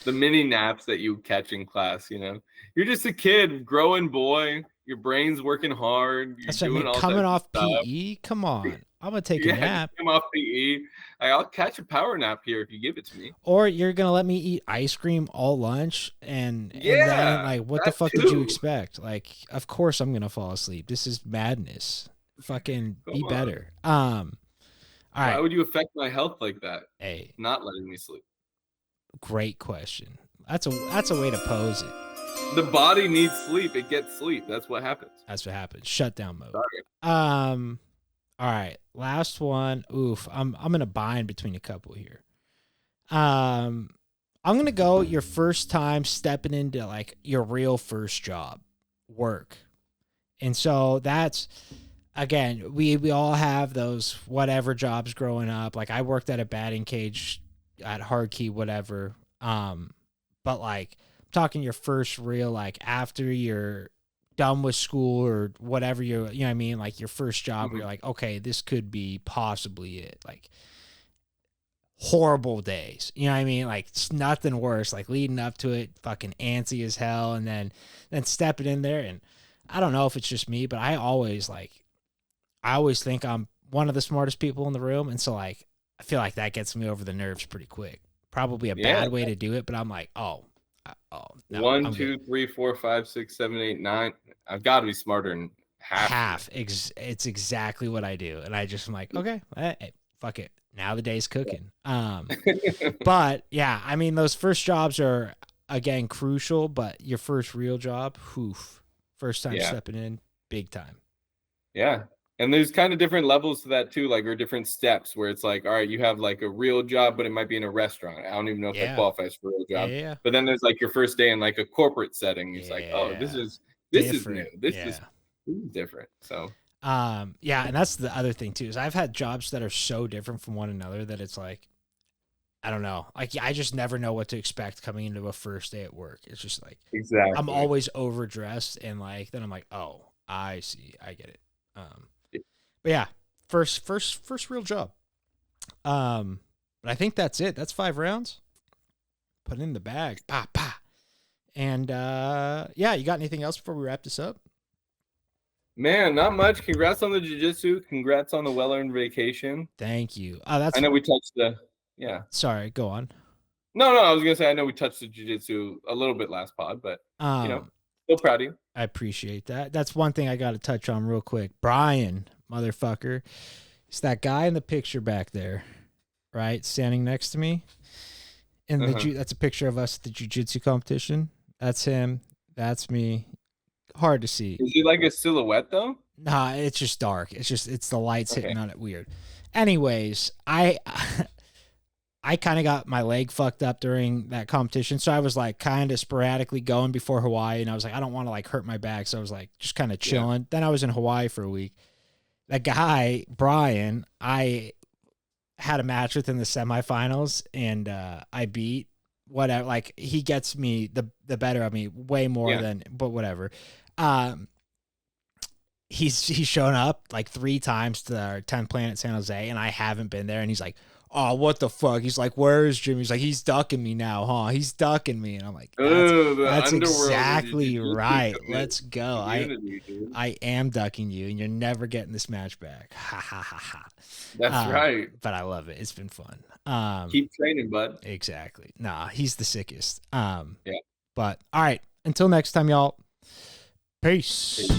F: The mini naps that you catch in class, you know? You're just a kid, growing boy. Your brain's working hard. You're
B: That's what
F: doing
B: I mean.
F: all
B: Coming off
F: stuff.
B: PE, come on. I'm gonna take
F: Yeah,
B: a nap.
F: come off PE. I'll catch a power nap here if you give it to me.
B: Or you're gonna let me eat ice cream all lunch and then
F: Yeah,
B: like what the
F: that
B: fuck did you
F: too.
B: expect? Like, of course I'm gonna fall asleep. This is madness. Fucking be
F: Come on.
B: better. All
F: Why
B: right.
F: would you affect my health like that?
B: Hey,
F: Not letting me sleep.
B: great question. That's a way to pose it.
F: The body needs sleep. It gets sleep. That's what happens.
B: That's what happens. Shutdown mode.
F: Sorry.
B: All right. Last one. Oof. I'm in a bind between a couple here. I'm gonna go your first time stepping into like your real first job, work. And so that's again, we all have those whatever jobs growing up. Like I worked at a batting cage at Hardkey, whatever. But like I'm talking your first real, like after you're done with school or whatever you know what I mean? Like your first job where you're like, okay, this could be possibly it. Like horrible days. You know what I mean? Like it's nothing worse. Like leading up to it, fucking antsy as hell. And then stepping in there. And I don't know if it's just me, but I always think I'm one of the smartest people in the room. And so like, I feel like that gets me over the nerves pretty quick. Probably a bad way to do it, but I'm like, no,
F: 1, 2, 3, 4, 5, 6, 7, 8, 9. I've got to be smarter than half.
B: It's exactly what I do. And I just am like, okay, fuck it. Now the day's cooking. But yeah, I mean, those first jobs are again crucial, but your first real job, first time stepping in, big time.
F: Yeah. And there's kind of different levels to that too, like, or different steps where it's like, all right, you have like a real job, but it might be in a restaurant. I don't even know if that qualifies for a real job.
B: Yeah.
F: But then there's like your first day in like a corporate setting. It's like, oh, this is new. This is different. So
B: yeah, and that's the other thing too, is I've had jobs that are so different from one another that it's like, I don't know. Like I just never know what to expect coming into a first day at work. It's just like I'm always overdressed and like then I'm like, oh, I see, I get it. But yeah, first real job. But I think that's it. That's 5 rounds. Put it in the bag. Pa pa. And yeah, you got anything else before we wrap this up?
F: Man, not much. Congrats on the jiu-jitsu. Congrats on the well-earned vacation.
B: Thank you.
F: I know we touched
B: Sorry, go on.
F: No, I was gonna say I know we touched the jiu-jitsu a little bit last pod, but you know, still proud of you.
B: I appreciate that. That's one thing I got to touch on real quick. Brian, motherfucker. It's that guy in the picture back there, right? Standing next to me. And that's a picture of us at the jiu-jitsu competition. That's him. That's me. Hard to see.
F: Is he like a silhouette though?
B: Nah, it's just dark. It's the lights hitting on it weird. Anyways, I kind of got my leg fucked up during that competition. So I was like kind of sporadically going before Hawaii. And I was like, I don't want to like hurt my back. So I was like just kind of chilling. Then I was in Hawaii for a week. That guy, Brian, I had a match with in the semifinals and I beat whatever. Like he gets me the better of me way more than, but whatever. He's shown up like 3 times to our 10th Planet San Jose and I haven't been there. And he's like, oh, what the fuck? He's like, where is Jimmy? He's like, he's ducking me now, huh? He's ducking me. And I'm like, that's exactly right. Let's go. I am ducking you and you're never getting this match back. Ha ha ha ha.
F: That's right.
B: But I love it. It's been fun.
F: Keep training, bud.
B: Exactly. Nah, he's the sickest.
F: Yeah.
B: But all right. Until next time, y'all. Peace.